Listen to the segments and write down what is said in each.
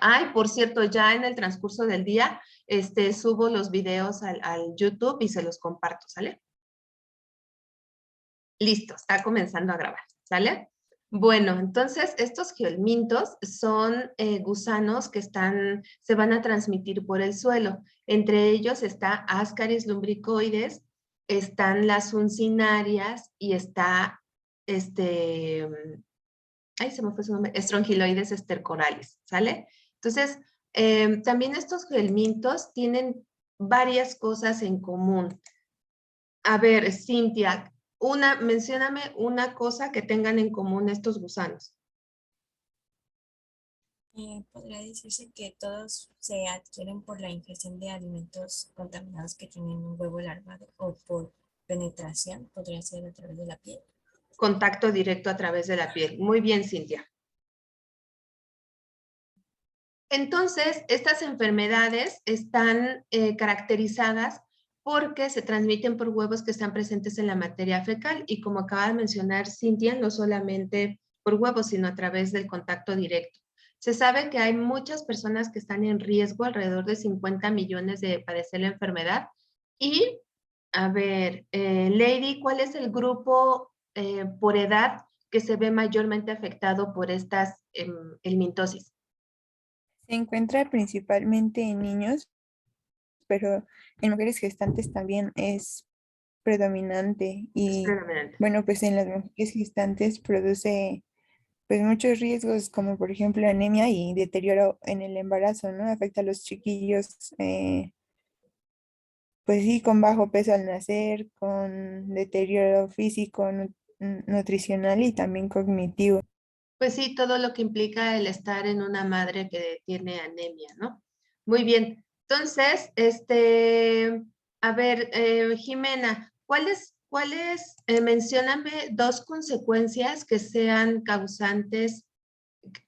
Ay, por cierto, ya en el transcurso del día, subo los videos al YouTube y se los comparto, ¿sale? Listo, está comenzando a grabar, ¿sale? Bueno, entonces estos geomintos son gusanos que se van a transmitir por el suelo. Entre ellos está Ascaris lumbricoides, están las uncinarias y está, ay, se me fue su nombre, Strongyloides estercoralis, ¿sale? Entonces, también estos gelmintos tienen varias cosas en común. A ver, Cintia, mencióname una cosa que tengan en común estos gusanos. Podría decirse que todos se adquieren por la ingestión de alimentos contaminados que tienen un huevo larvado o por penetración, podría ser a través de la piel. Contacto directo a través de la piel. Muy bien, Cintia. Entonces, estas enfermedades están caracterizadas porque se transmiten por huevos que están presentes en la materia fecal y como acaba de mencionar Cintia, no solamente por huevos, sino a través del contacto directo. Se sabe que hay muchas personas que están en riesgo, alrededor de 50 millones de padecer la enfermedad. Y, a ver, Lady, ¿cuál es el grupo por edad que se ve mayormente afectado por estas helmintosis? Se encuentra principalmente en niños, pero en mujeres gestantes también es predominante y Predominante. bueno, pues en las mujeres gestantes produce pues muchos riesgos como por ejemplo anemia y deterioro en el embarazo, ¿no? Afecta a los chiquillos, pues sí, con bajo peso al nacer, con deterioro físico, nutricional y también cognitivo. Pues sí, todo lo que implica el estar en una madre que tiene anemia, ¿no? Muy bien. Entonces, a ver, Jimena, mencióname dos consecuencias que sean causantes,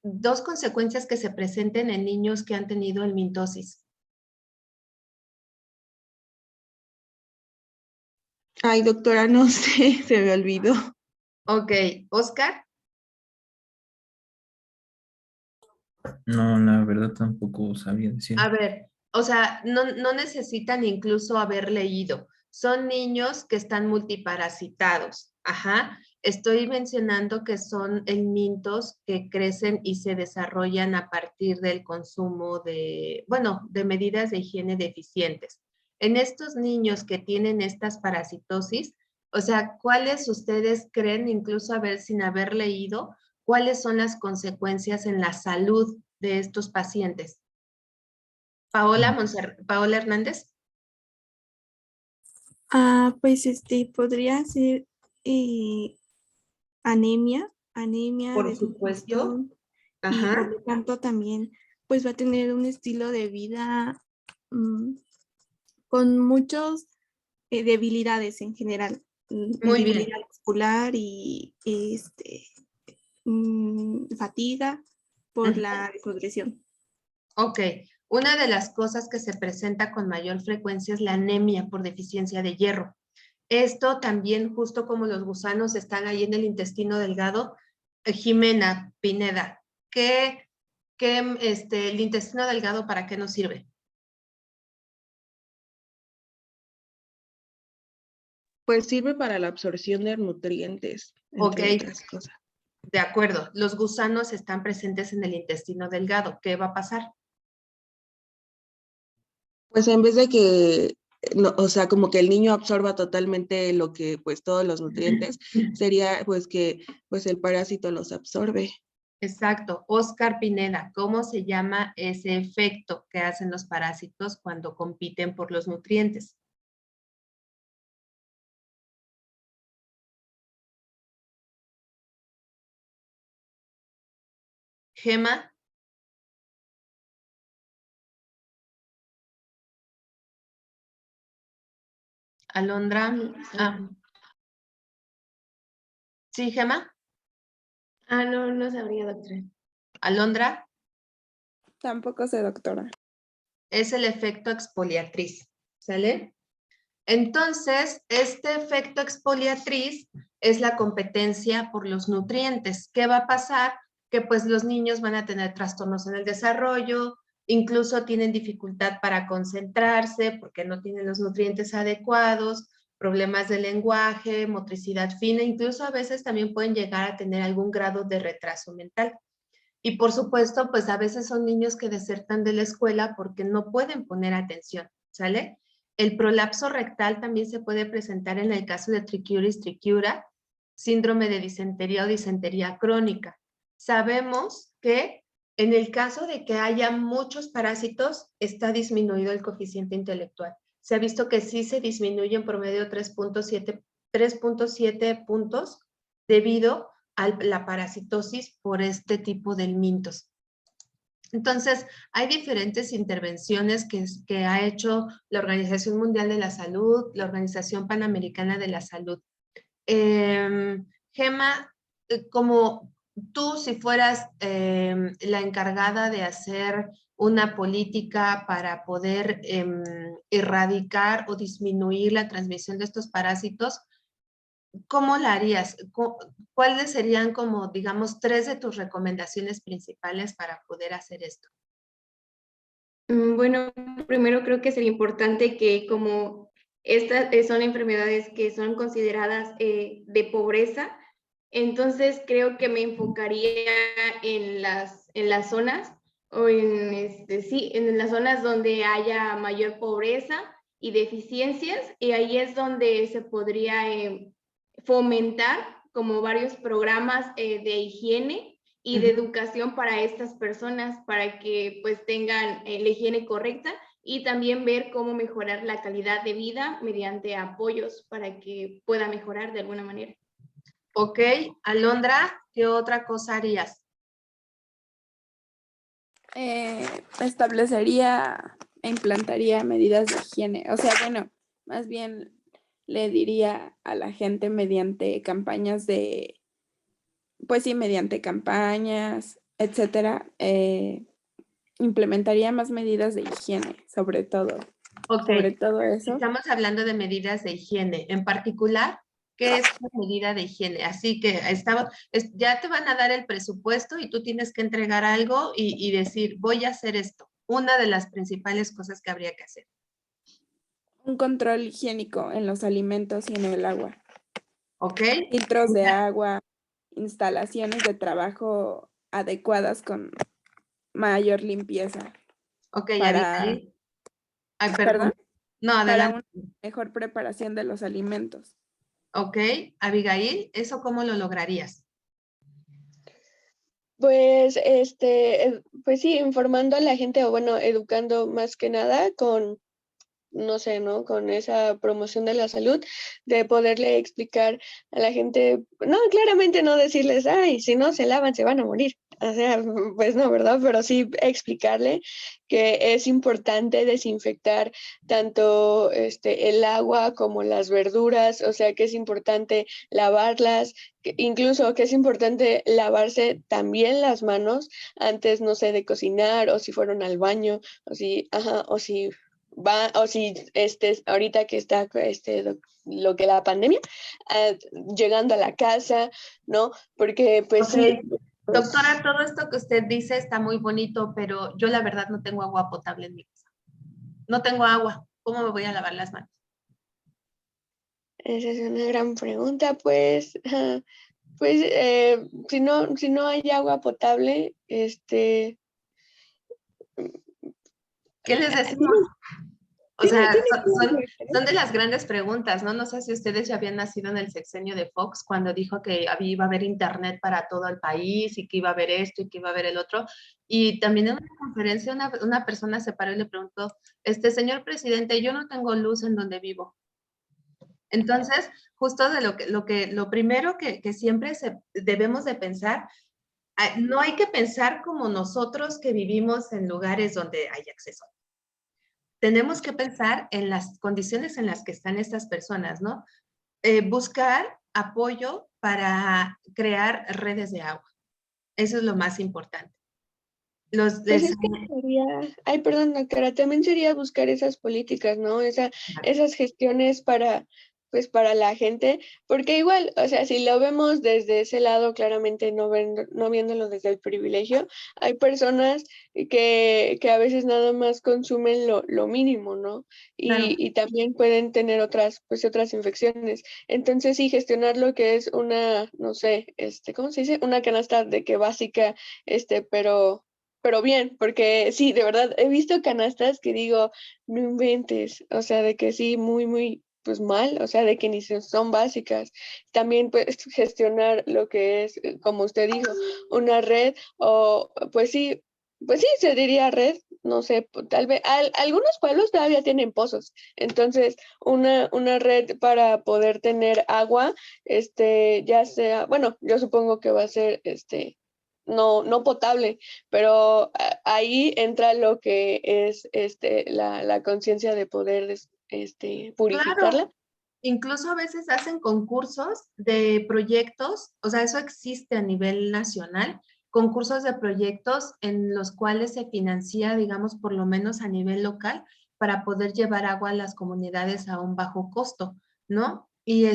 dos consecuencias que se presenten en niños que han tenido helmintosis? Ay, doctora, no sé, se me olvidó. Ok, Oscar. No, la verdad tampoco sabía decir. A ver, o sea, no necesitan incluso haber leído. Son niños que están multiparasitados. Ajá. Estoy mencionando que son helmintos que crecen y se desarrollan a partir del consumo de medidas de higiene deficientes. En estos niños que tienen estas parasitosis, o sea, ¿cuáles ustedes creen, incluso sin haber leído, cuáles son las consecuencias en la salud de estos pacientes? Paola Hernández. Pues podría ser anemia, Por supuesto. desnutrición, y Ajá. por lo tanto también pues va a tener un estilo de vida con muchas debilidades en general, Muy bien. debilidad muscular y fatiga por la desnutrición. Ok. Una de las cosas que se presenta con mayor frecuencia es la anemia por deficiencia de hierro. Esto también, justo como los gusanos están ahí en el intestino delgado, Jimena Pineda, el intestino delgado, ¿para qué nos sirve? Pues sirve para la absorción de nutrientes, entre otras cosas. De acuerdo. Los gusanos están presentes en el intestino delgado. ¿Qué va a pasar? Pues en vez de que, no, o sea, como que el niño absorba totalmente lo que, pues todos los nutrientes, sería pues que pues el parásito los absorbe. Exacto. Oscar Pineda, ¿cómo se llama ese efecto que hacen los parásitos cuando compiten por los nutrientes? Gema. Alondra. ¿Sí, Gema? No sabría, doctora. Alondra. Tampoco sé, doctora. Es el efecto exfoliatriz, ¿sale? Entonces, este efecto exfoliatriz es la competencia por los nutrientes. ¿Qué va a pasar? que pues los niños van a tener trastornos en el desarrollo, incluso tienen dificultad para concentrarse porque no tienen los nutrientes adecuados, problemas de lenguaje, motricidad fina, incluso a veces también pueden llegar a tener algún grado de retraso mental. Y por supuesto, pues a veces son niños que desertan de la escuela porque no pueden poner atención, ¿sale? El prolapso rectal también se puede presentar en el caso de triquiuris triquiura, síndrome de disentería o disentería crónica. Sabemos que en el caso de que haya muchos parásitos, está disminuido el coeficiente intelectual. Se ha visto que sí se disminuye en promedio 3.7 puntos debido a la parasitosis por este tipo de helmintos. Entonces, hay diferentes intervenciones que ha hecho la Organización Mundial de la Salud, la Organización Panamericana de la Salud. Gema, como tú si fueras la encargada de hacer una política para poder erradicar o disminuir la transmisión de estos parásitos, ¿cómo la harías? ¿Cuáles serían como, digamos, 3 de tus recomendaciones principales para poder hacer esto? Bueno, primero creo que sería importante que como estas son enfermedades que son consideradas de pobreza, entonces creo que me enfocaría en las zonas o en las zonas donde haya mayor pobreza y deficiencias, y ahí es donde se podría fomentar como varios programas de higiene y de educación para estas personas, para que pues tengan la higiene correcta, y también ver cómo mejorar la calidad de vida mediante apoyos para que pueda mejorar de alguna manera. Ok, Alondra, ¿qué otra cosa harías? Establecería e implantaría medidas de higiene. O sea, bueno, más bien le diría a la gente mediante campañas pues sí, mediante campañas, etcétera, implementaría más medidas de higiene, sobre todo. Ok, Sobre todo eso. estamos hablando de medidas de higiene. En particular, ¿qué es una medida de higiene? Así que ya te van a dar el presupuesto y tú tienes que entregar algo y decir, voy a hacer esto. Una de las principales cosas que habría que hacer. Un control higiénico en los alimentos y en el agua. ¿Ok? Filtros de agua, instalaciones de trabajo adecuadas con mayor limpieza. Ok, para, Abigail. Ay, perdón. ¿Perdón? No, Para adelante. una mejor preparación de los alimentos. Ok, Abigail, ¿eso cómo lo lograrías? Pues, pues sí, informando a la gente, o bueno, educando más que nada con, no sé, ¿no? Con esa promoción de la salud, de poderle explicar a la gente, no, claramente no decirles, ay, si no se lavan se van a morir. O sea, pues no, ¿verdad? Pero sí explicarle que es importante desinfectar tanto el agua como las verduras, o sea, que es importante lavarlas, incluso que es importante lavarse también las manos antes, no sé, de cocinar, o si fueron al baño, o si, o si o si ahorita que está lo que la pandemia, llegando a la casa, ¿no? Porque pues okay. sí. Doctora, todo esto que usted dice está muy bonito, pero yo la verdad no tengo agua potable en mi casa. No tengo agua. ¿Cómo me voy a lavar las manos? Esa es una gran pregunta, pues, pues si no hay agua potable, ¿Qué les decimos? O sea, son de las grandes preguntas, ¿no? No sé si ustedes ya habían nacido en el sexenio de Fox cuando dijo que iba a haber internet para todo el país y que iba a haber esto y que iba a haber el otro. Y también en una conferencia una persona se paró y le preguntó, señor presidente, yo no tengo luz en donde vivo. Entonces, justo de lo primero que siempre debemos de pensar, no hay que pensar como nosotros que vivimos en lugares donde hay acceso. Tenemos que pensar en las condiciones en las que están estas personas, ¿no? Buscar apoyo para crear redes de agua. Eso es lo más importante. Pues es que sería, perdón, doctora, también sería buscar esas políticas, ¿no? Esas gestiones para pues para la gente, porque igual, o sea, si lo vemos desde ese lado, claramente no viéndolo desde el privilegio, hay personas que a veces nada más consumen lo mínimo, ¿no? Claro. Y también pueden tener pues otras infecciones. Entonces, sí, gestionar lo que es una, no sé, ¿cómo se dice? Una canasta de que básica, pero bien, porque sí, de verdad, he visto canastas que digo, no inventes, o sea, de que sí, muy, muy, pues mal, o sea, de que ni son básicas. También pues gestionar lo que es, como usted dijo, una red o pues sí, se diría red, no sé, tal vez, algunos pueblos todavía tienen pozos, entonces una red para poder tener agua, ya sea, bueno, yo supongo que va a ser, no potable, pero ahí entra lo que es la conciencia de poder purificarla. Claro, incluso a veces hacen concursos de proyectos, o sea, eso existe a nivel nacional, concursos de proyectos en los cuales se financia, digamos, por lo menos a nivel local, para poder llevar agua a las comunidades a un bajo costo, ¿no? Y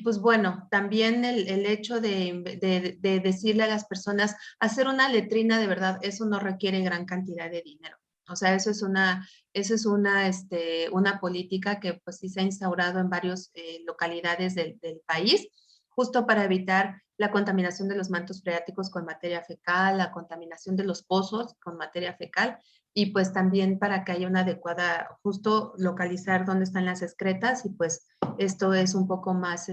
pues bueno, también el hecho de decirle a las personas, hacer una letrina de verdad, eso no requiere gran cantidad de dinero. O sea, esa es una política que pues sí se ha instaurado en varias localidades del país, justo para evitar la contaminación de los mantos freáticos con materia fecal, la contaminación de los pozos con materia fecal, y pues también para que haya una adecuada, justo localizar dónde están las excretas, y pues esto es un poco más,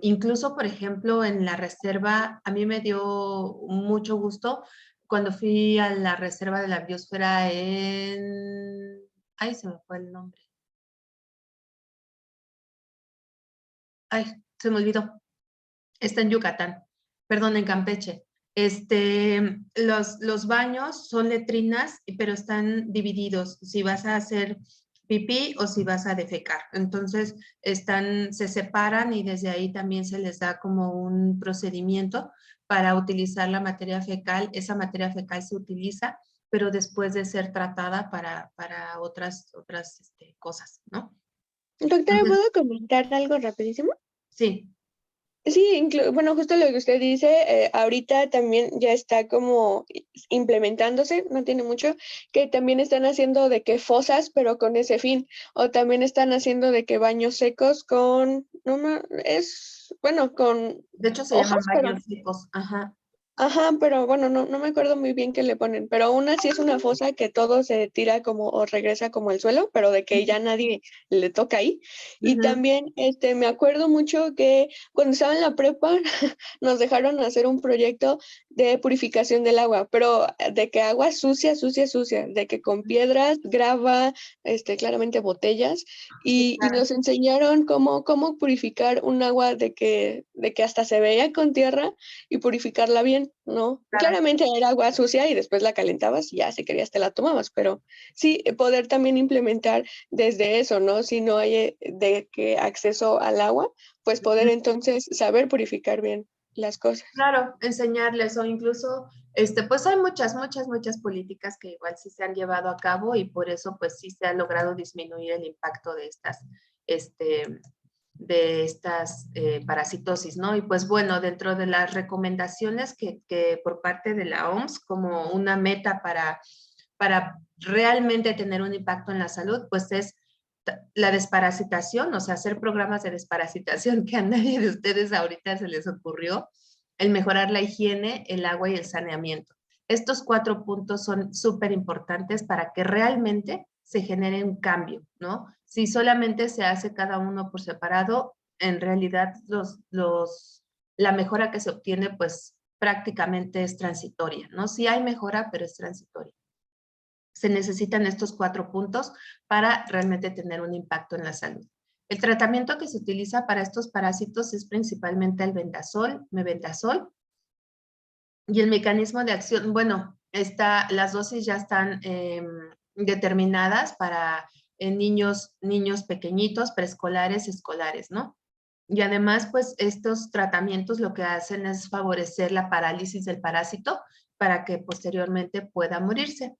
incluso por ejemplo en la reserva, a mí me dio mucho gusto cuando fui a la reserva de la biosfera ay, se me fue el nombre. Ay, se me olvidó. Está en Yucatán, perdón, en Campeche. Los baños son letrinas, pero están divididos, si vas a hacer pipí o si vas a defecar. Entonces, se separan y desde ahí también se les da como un procedimiento para utilizar la materia fecal. Esa materia fecal se utiliza, pero después de ser tratada para otras cosas, ¿no? Doctora, Entonces, ¿puedo comentar algo rapidísimo? sí, Sí, bueno, justo lo que usted dice, ahorita también ya está como implementándose, no tiene mucho, que también están haciendo de que fosas, pero con ese fin, o también están haciendo de que baños secos con, bueno, con de hecho se llaman hojas, pero baños secos, ajá. ajá, pero bueno, no me acuerdo muy bien qué le ponen, pero una sí es una fosa que todo se tira como o regresa como al suelo, pero de que ya nadie le toca ahí. Y Ujú. también me acuerdo mucho que cuando estaba en la prepa nos dejaron hacer un proyecto de purificación del agua, pero de que agua sucia, sucia, sucia, de que con piedras, grava, claramente botellas, Sí, y claro. nos enseñaron cómo purificar un agua de que hasta se veía con tierra y purificarla bien, ¿no? Claro. Claramente era agua sucia y después la calentabas y ya si querías te la tomabas, pero sí, poder también implementar desde eso, ¿no? Si no hay de que acceso al agua, pues poder entonces saber purificar bien las cosas. Claro, enseñarles o incluso, pues hay muchas políticas que igual sí se han llevado a cabo y por eso pues sí se ha logrado disminuir el impacto este, de estas parasitosis, ¿no? Y pues bueno, dentro de las recomendaciones que por parte de la OMS como una meta para realmente tener un impacto en la salud, pues es la desparasitación, o sea, hacer programas de desparasitación que a nadie de ustedes ahorita se les ocurrió, el mejorar la higiene, el agua y el saneamiento. Estos 4 puntos son súper importantes para que realmente se genere un cambio, ¿no? Si solamente se hace cada uno por separado, en realidad la mejora que se obtiene pues prácticamente es transitoria, ¿no? Sí hay mejora, pero es transitoria. Se necesitan estos 4 puntos para realmente tener un impacto en la salud. El tratamiento que se utiliza para estos parásitos es principalmente el mebendazol, y el mecanismo de acción, bueno, las dosis ya están determinadas para niños pequeñitos, preescolares, escolares, ¿no? Y además, pues estos tratamientos lo que hacen es favorecer la parálisis del parásito para que posteriormente pueda morirse.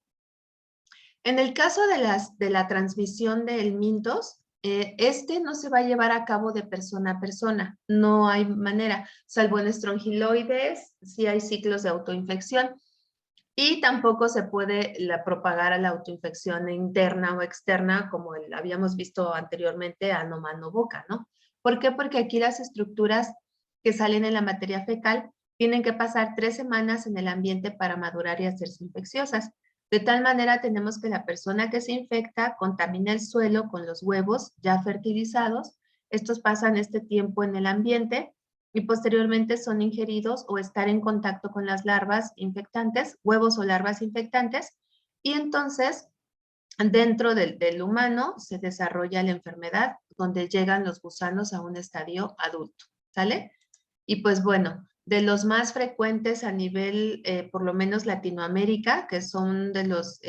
En el caso de la transmisión del mintos, este no se va a llevar a cabo de persona a persona, no hay manera, salvo en estrongiloides, sí hay ciclos de autoinfección. Y tampoco se puede propagar a la autoinfección interna o externa, como habíamos visto anteriormente, ano, mano, boca, ¿no? ¿Por qué? Porque aquí las estructuras que salen en la materia fecal tienen que pasar 3 semanas en el ambiente para madurar y hacerse infecciosas. De tal manera tenemos que la persona que se infecta contamina el suelo con los huevos ya fertilizados. Estos pasan este tiempo en el ambiente y posteriormente son ingeridos o estar en contacto con las larvas infectantes, huevos o larvas infectantes, y entonces dentro del humano se desarrolla la enfermedad donde llegan los gusanos a un estadio adulto, ¿sale? Y pues bueno, de los más frecuentes a nivel, por lo menos Latinoamérica, que son de los,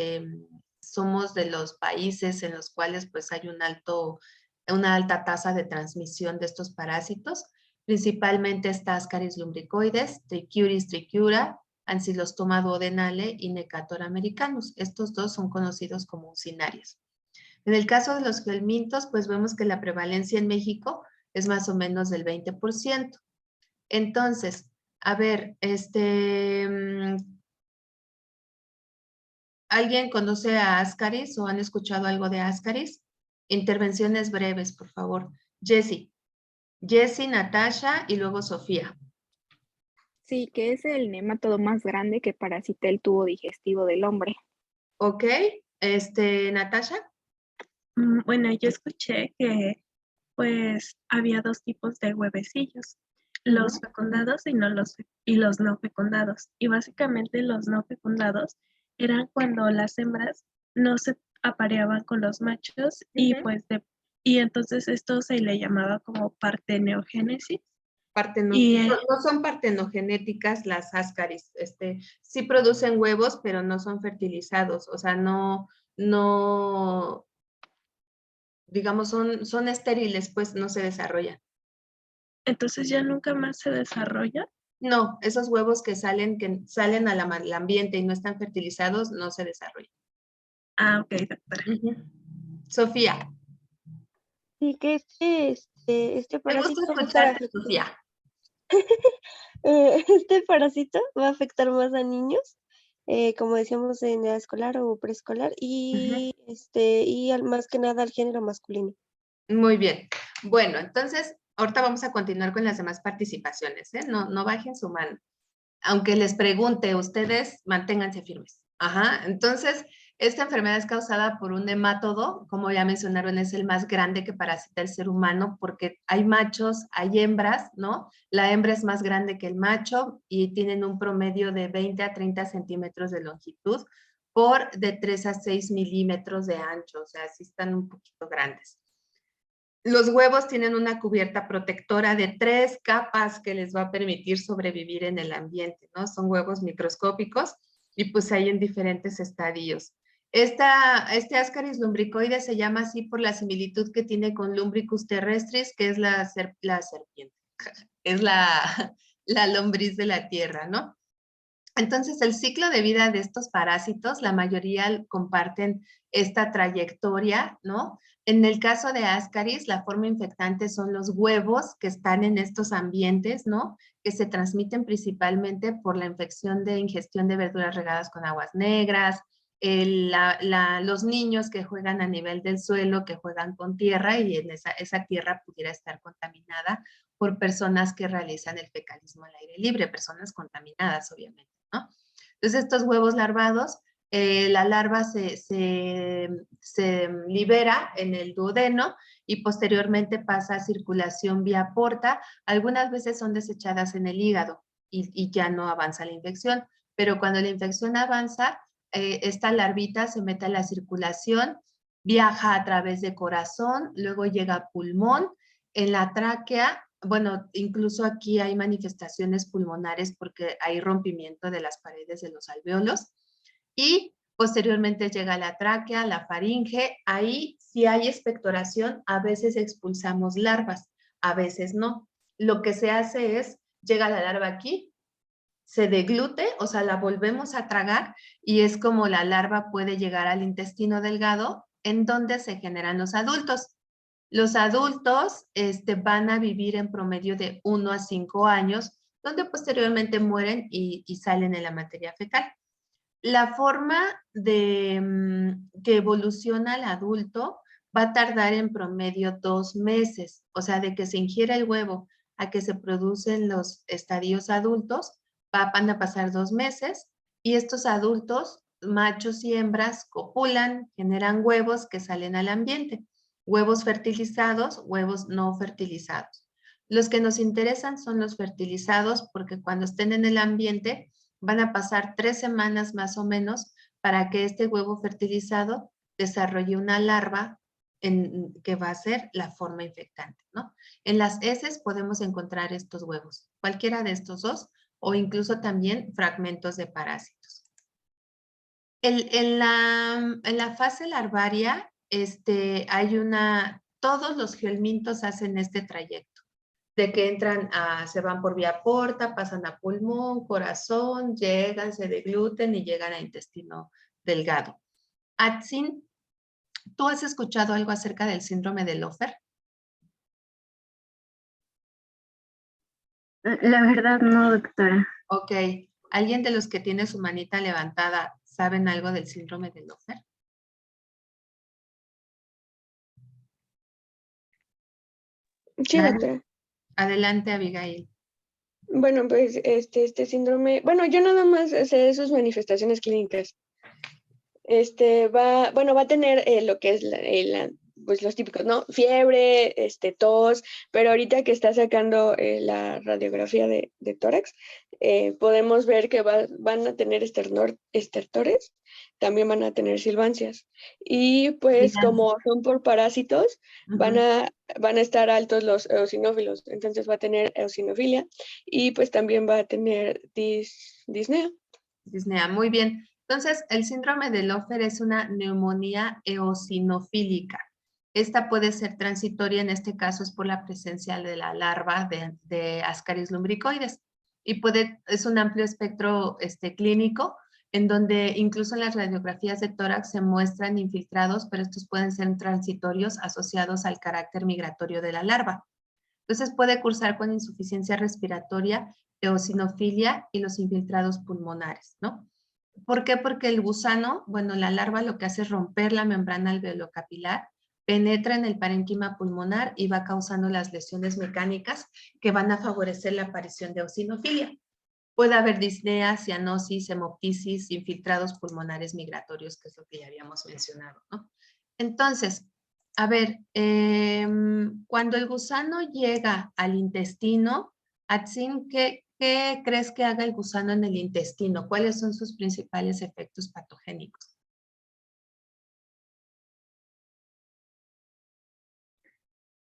somos de los países en los cuales pues hay una alta tasa de transmisión de estos parásitos. Principalmente está Ascaris lumbricoides, Trichuris trichiura, Ancylostoma duodenale y Necator americanus. Estos dos son conocidos como usinarios. En el caso de los gelmintos, pues vemos que la prevalencia en México es más o menos del 20%. Entonces, a ver, ¿alguien conoce a Ascaris o han escuchado algo de Ascaris? Intervenciones breves, por favor. Jessie, Natasha y luego Sofía. Sí, que es el nematodo más grande que parasita el tubo digestivo del hombre. Ok, Natasha. Bueno, yo escuché que pues había 2 tipos de huevecillos, los fecundados y los no fecundados. Y básicamente los no fecundados eran cuando las hembras no se apareaban con los machos y pues y entonces esto se le llamaba como partenogénesis. No son partenogenéticas las Ascaris, sí producen huevos, pero no son fertilizados, o sea, no, digamos, son estériles, pues no se desarrollan. Entonces ya nunca más se desarrolla. No, esos huevos que salen al ambiente y no están fertilizados, no se desarrollan. Ah, ok, doctora. Sofía. Sí, que este parásito Me gusta escucharte, Sofía. Este parásito va a afectar más a niños, como decíamos en edad escolar o preescolar, y más que nada al género masculino. Muy bien. Bueno, entonces, ahorita vamos a continuar con las demás participaciones, ¿eh? No bajen su mano. Aunque les pregunte, ustedes manténganse firmes. Ajá, entonces, esta enfermedad es causada por un nematodo, como ya mencionaron, es el más grande que parasita el ser humano, porque hay machos, hay hembras, ¿no? La hembra es más grande que el macho y tienen un promedio de 20 a 30 centímetros de longitud por de 3 a 6 milímetros de ancho, o sea, sí están un poquito grandes. Los huevos tienen una cubierta protectora de 3 capas que les va a permitir sobrevivir en el ambiente, ¿no? Son huevos microscópicos y pues hay en diferentes estadios. Este Ascaris lumbricoides se llama así por la similitud que tiene con Lumbricus terrestris, que es la serpiente, es la lombriz de la tierra, ¿no? Entonces, el ciclo de vida de estos parásitos, la mayoría comparten esta trayectoria, ¿no? En el caso de Ascaris, la forma infectante son los huevos que están en estos ambientes, ¿no? Que se transmiten principalmente por la infección de ingestión de verduras regadas con aguas negras, los niños que juegan a nivel del suelo, que juegan con tierra y en esa tierra pudiera estar contaminada por personas que realizan el fecalismo al aire libre, personas contaminadas, obviamente, ¿no? Entonces, estos huevos larvados, la larva se libera en el duodeno y posteriormente pasa a circulación vía porta. Algunas veces son desechadas en el hígado y ya no avanza la infección, pero cuando la infección avanza, esta larvita se mete a la circulación, viaja a través de corazón, luego llega a pulmón, en la tráquea. Bueno, incluso aquí hay manifestaciones pulmonares porque hay rompimiento de las paredes de los alvéolos y posteriormente llega la tráquea, la faringe. Ahí si hay expectoración, a veces expulsamos larvas, a veces no. Lo que se hace es, llega la larva aquí, se deglute, o sea, la volvemos a tragar y es como la larva puede llegar al intestino delgado en donde se generan los adultos. Los adultos van a vivir en promedio de 1 a 5 años, donde posteriormente mueren y salen en la materia fecal. La forma de que evoluciona el adulto va a tardar en promedio 2 meses, o sea, de que se ingiere el huevo a que se producen los estadios adultos, van a pasar 2 meses y estos adultos, machos y hembras, copulan, generan huevos que salen al ambiente, huevos fertilizados, huevos no fertilizados. Los que nos interesan son los fertilizados porque cuando estén en el ambiente van a pasar 3 semanas más o menos para que este huevo fertilizado desarrolle una larva que va a ser la forma infectante, ¿no? En las heces podemos encontrar estos huevos, cualquiera de estos dos, o incluso también fragmentos de parásitos. En la fase larvaria, todos los gelmintos hacen este trayecto, de que se van por vía porta, pasan a pulmón, corazón, llegan, se degluten y llegan a intestino delgado. Atzin, ¿tú has escuchado algo acerca del síndrome de Lofer? La verdad no, doctora. Ok. ¿Alguien de los que tiene su manita levantada saben algo del síndrome de Lofer? Sí, doctora. Adelante, Abigail. Bueno, pues este síndrome, bueno, yo nada más sé sus manifestaciones clínicas. Va a tener lo que es pues los típicos, ¿no? Fiebre, tos, pero ahorita que está sacando la radiografía de tórax, podemos ver que van a tener estertores, también van a tener silbancias. Y pues como son por parásitos, van a estar altos los eosinófilos, entonces va a tener eosinofilia y pues también va a tener disnea. Disnea, muy bien. Entonces, el síndrome de Lofer es una neumonía eosinofílica. Esta puede ser transitoria, en este caso es por la presencia de la larva de Ascaris lumbricoides. Y es un amplio espectro clínico, en donde incluso en las radiografías de tórax se muestran infiltrados, pero estos pueden ser transitorios asociados al carácter migratorio de la larva. Entonces puede cursar con insuficiencia respiratoria, eosinofilia y los infiltrados pulmonares, ¿no? ¿Por qué? Porque el gusano, bueno, la larva lo que hace es romper la membrana alveolocapilar, penetra en el parénquima pulmonar y va causando las lesiones mecánicas que van a favorecer la aparición de eosinofilia. Puede haber disnea, cianosis, hemoptisis, infiltrados pulmonares migratorios, que es lo que ya habíamos mencionado, ¿no? Entonces, a ver, cuando el gusano llega al intestino, Atzin, ¿qué crees que haga el gusano en el intestino? ¿Cuáles son sus principales efectos patogénicos?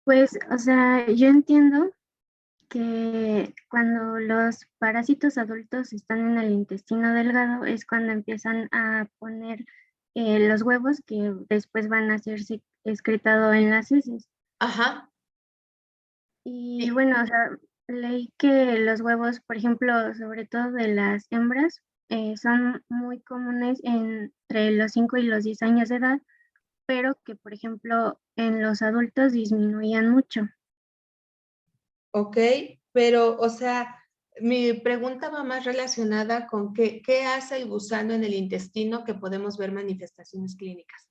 Pues, o sea, yo entiendo que cuando los parásitos adultos están en el intestino delgado es cuando empiezan a poner los huevos que después van a ser excretados en las heces. Ajá. Y bueno, o sea, leí que los huevos, por ejemplo, sobre todo de las hembras, son muy comunes entre los 5 y los 10 años de edad, pero que, por ejemplo, en los adultos disminuían mucho. Ok, pero, o sea, mi pregunta va más relacionada con qué hace el gusano en el intestino que podemos ver manifestaciones clínicas.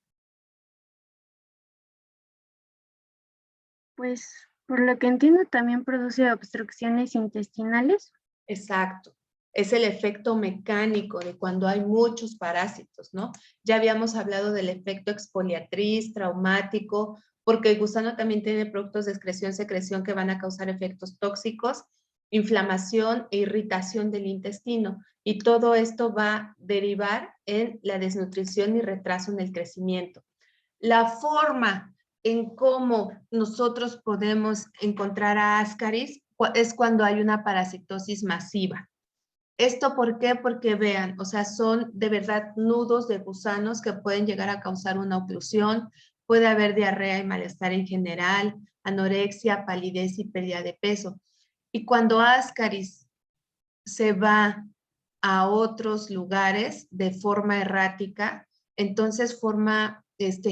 Pues, por lo que entiendo, también produce obstrucciones intestinales. Exacto. Es el efecto mecánico de cuando hay muchos parásitos, ¿no? Ya habíamos hablado del efecto exfoliatriz, traumático, porque el gusano también tiene productos de excreción-secreción que van a causar efectos tóxicos, inflamación e irritación del intestino. Y todo esto va a derivar en la desnutrición y retraso en el crecimiento. La forma en cómo nosotros podemos encontrar a Ascaris es cuando hay una parasitosis masiva. ¿Esto por qué? Porque vean, o sea, son de verdad nudos de gusanos que pueden llegar a causar una oclusión, puede haber diarrea y malestar en general, anorexia, palidez y pérdida de peso. Y cuando Ascaris se va a otros lugares de forma errática, entonces forma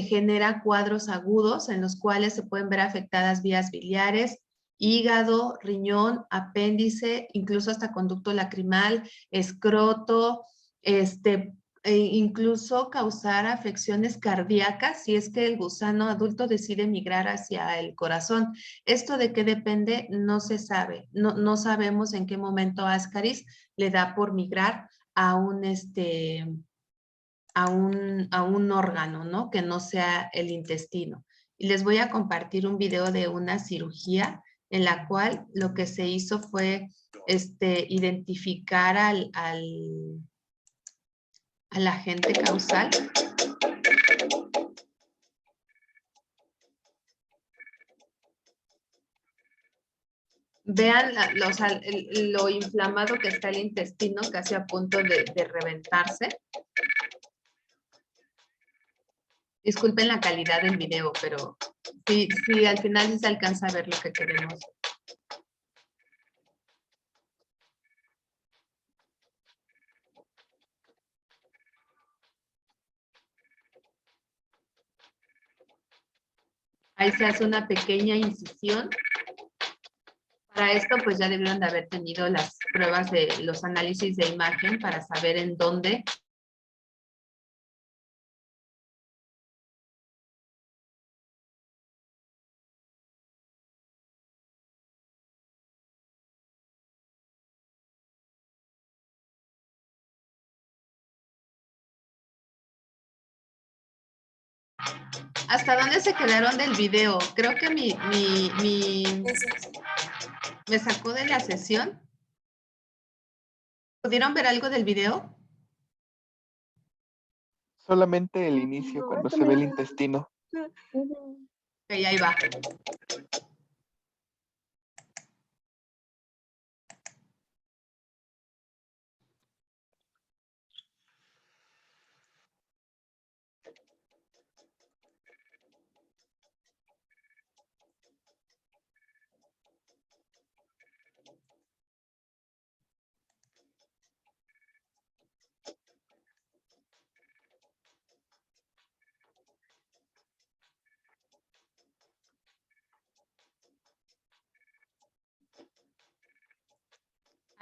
genera cuadros agudos en los cuales se pueden ver afectadas vías biliares, hígado, riñón, apéndice, incluso hasta conducto lacrimal, escroto, e incluso causar afecciones cardíacas si es que el gusano adulto decide migrar hacia el corazón. ¿Esto de qué depende? No se sabe. No sabemos en qué momento Ascaris le da por migrar a un órgano, ¿no? Que no sea el intestino. Y les voy a compartir un video de una cirugía en la cual lo que se hizo fue identificar al agente causal. Vean lo inflamado que está el intestino, casi a punto de reventarse. Disculpen la calidad del video, pero sí, al final sí se alcanza a ver lo que queremos. Ahí se hace una pequeña incisión. Para esto, pues ya debieron de haber tenido las pruebas de los análisis de imagen para saber en dónde. ¿Hasta dónde se quedaron del video? Creo que me sacó de la sesión. ¿Pudieron ver algo del video? Solamente el inicio, cuando se ve el intestino. Ok, ahí va.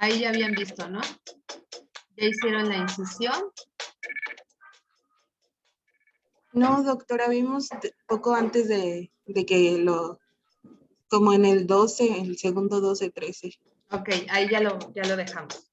Ahí ya habían visto, ¿no? Ya hicieron la incisión. No, doctora, vimos poco antes de que como en el 12, el segundo 12, 13. Ok, ahí ya lo dejamos.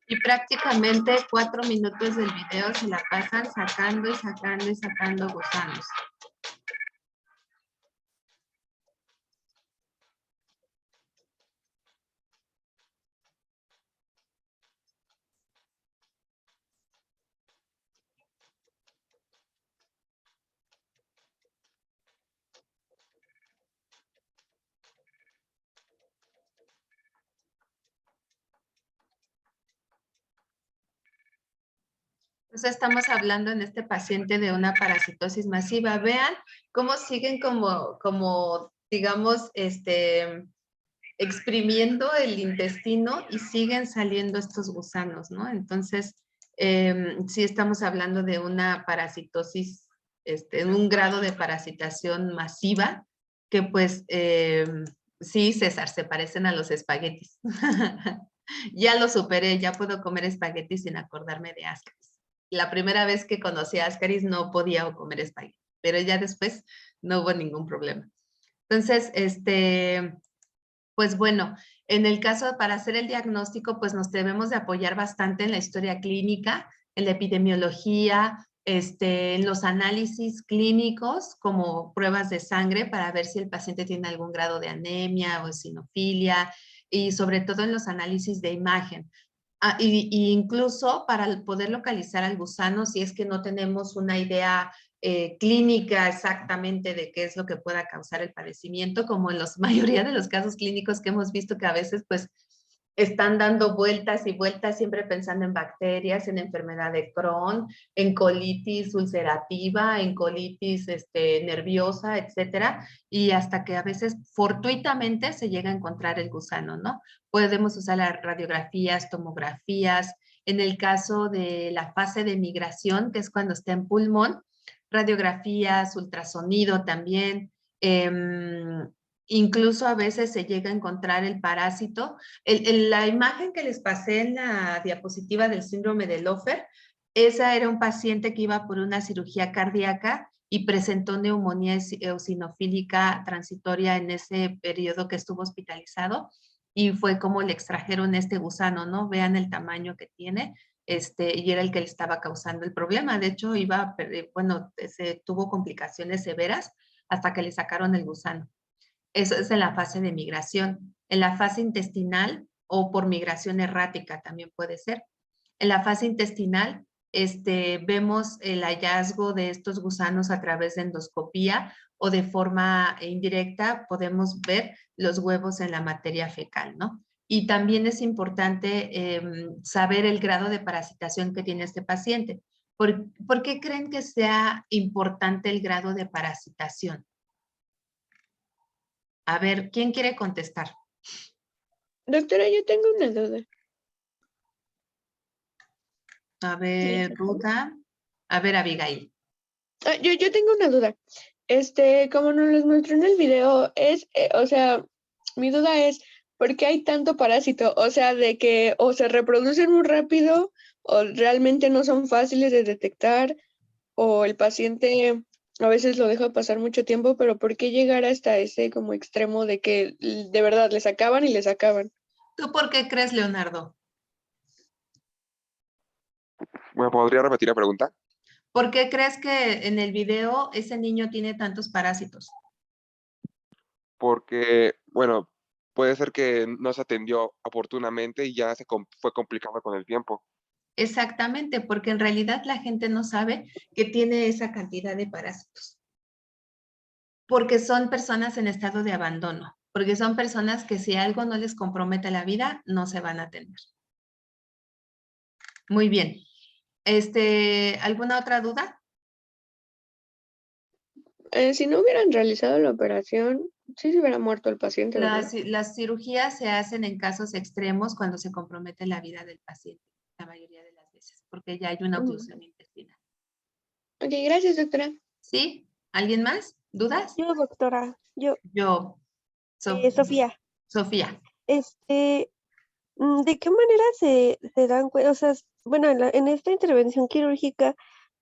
Y prácticamente 4 minutos del video se la pasan sacando y sacando y sacando gusanos. Entonces estamos hablando en este paciente de una parasitosis masiva. Vean cómo siguen como digamos, exprimiendo el intestino y siguen saliendo estos gusanos, ¿no? Entonces, sí estamos hablando de una parasitosis, un grado de parasitación masiva que pues, sí, César, se parecen a los espaguetis. Ya lo superé, ya puedo comer espaguetis sin acordarme de Ascaris. La primera vez que conocí a Ascaris no podía comer espagueti, pero ya después no hubo ningún problema. Entonces, pues bueno, en el caso para hacer el diagnóstico, pues nos debemos de apoyar bastante en la historia clínica, en la epidemiología, en los análisis clínicos como pruebas de sangre para ver si el paciente tiene algún grado de anemia o eosinofilia y sobre todo en los análisis de imagen. Y incluso para poder localizar al gusano si es que no tenemos una idea clínica exactamente de qué es lo que pueda causar el padecimiento, como en la mayoría de los casos clínicos que hemos visto que a veces pues están dando vueltas y vueltas siempre pensando en bacterias, en enfermedad de Crohn, en colitis ulcerativa, en colitis nerviosa, etcétera, y hasta que a veces fortuitamente se llega a encontrar el gusano, ¿no? Podemos usar las radiografías, tomografías. En el caso de la fase de migración, que es cuando está en pulmón, radiografías, ultrasonido también. Incluso a veces se llega a encontrar el parásito. La imagen que les pasé en la diapositiva del síndrome de Lofer, esa era un paciente que iba por una cirugía cardíaca y presentó neumonía eosinofílica transitoria en ese periodo que estuvo hospitalizado y fue como le extrajeron este gusano, ¿no? Vean el tamaño que tiene, y era el que le estaba causando el problema. De hecho, tuvo complicaciones severas hasta que le sacaron el gusano. Eso es en la fase de migración. En la fase intestinal o por migración errática también puede ser. En la fase intestinal vemos el hallazgo de estos gusanos a través de endoscopía o de forma indirecta podemos ver los huevos en la materia fecal, ¿no? Y también es importante saber el grado de parasitación que tiene este paciente. ¿Por qué creen que sea importante el grado de parasitación? A ver, ¿quién quiere contestar? Doctora, yo tengo una duda. A ver, Ruta. A ver, Abigail. Yo tengo una duda. Como nos les mostró en el video, mi duda es, ¿por qué hay tanto parásito? O sea, de que o se reproducen muy rápido, o realmente no son fáciles de detectar, o el paciente a veces lo deja pasar mucho tiempo, pero ¿por qué llegar hasta ese como extremo de que de verdad les acaban y les acaban? ¿Tú por qué crees, Leonardo? ¿Me podría repetir la pregunta? ¿Por qué crees que en el video ese niño tiene tantos parásitos? Porque, bueno, puede ser que no se atendió oportunamente y ya fue complicado con el tiempo. Exactamente, porque en realidad la gente no sabe que tiene esa cantidad de parásitos. Porque son personas en estado de abandono, porque son personas que si algo no les compromete la vida, no se van a atender. Muy bien. ¿Alguna otra duda? Si no hubieran realizado la operación, sí se hubiera muerto el paciente, ¿verdad? Las cirugías se hacen en casos extremos cuando se compromete la vida del paciente, la mayoría de las veces, porque ya hay una oclusión intestinal. Ok, gracias, doctora. ¿Sí? ¿Alguien más? ¿Dudas? Yo, doctora, Yo. Sofía. Sofía. ¿De qué manera se dan cuenta? O sea, bueno, en esta intervención quirúrgica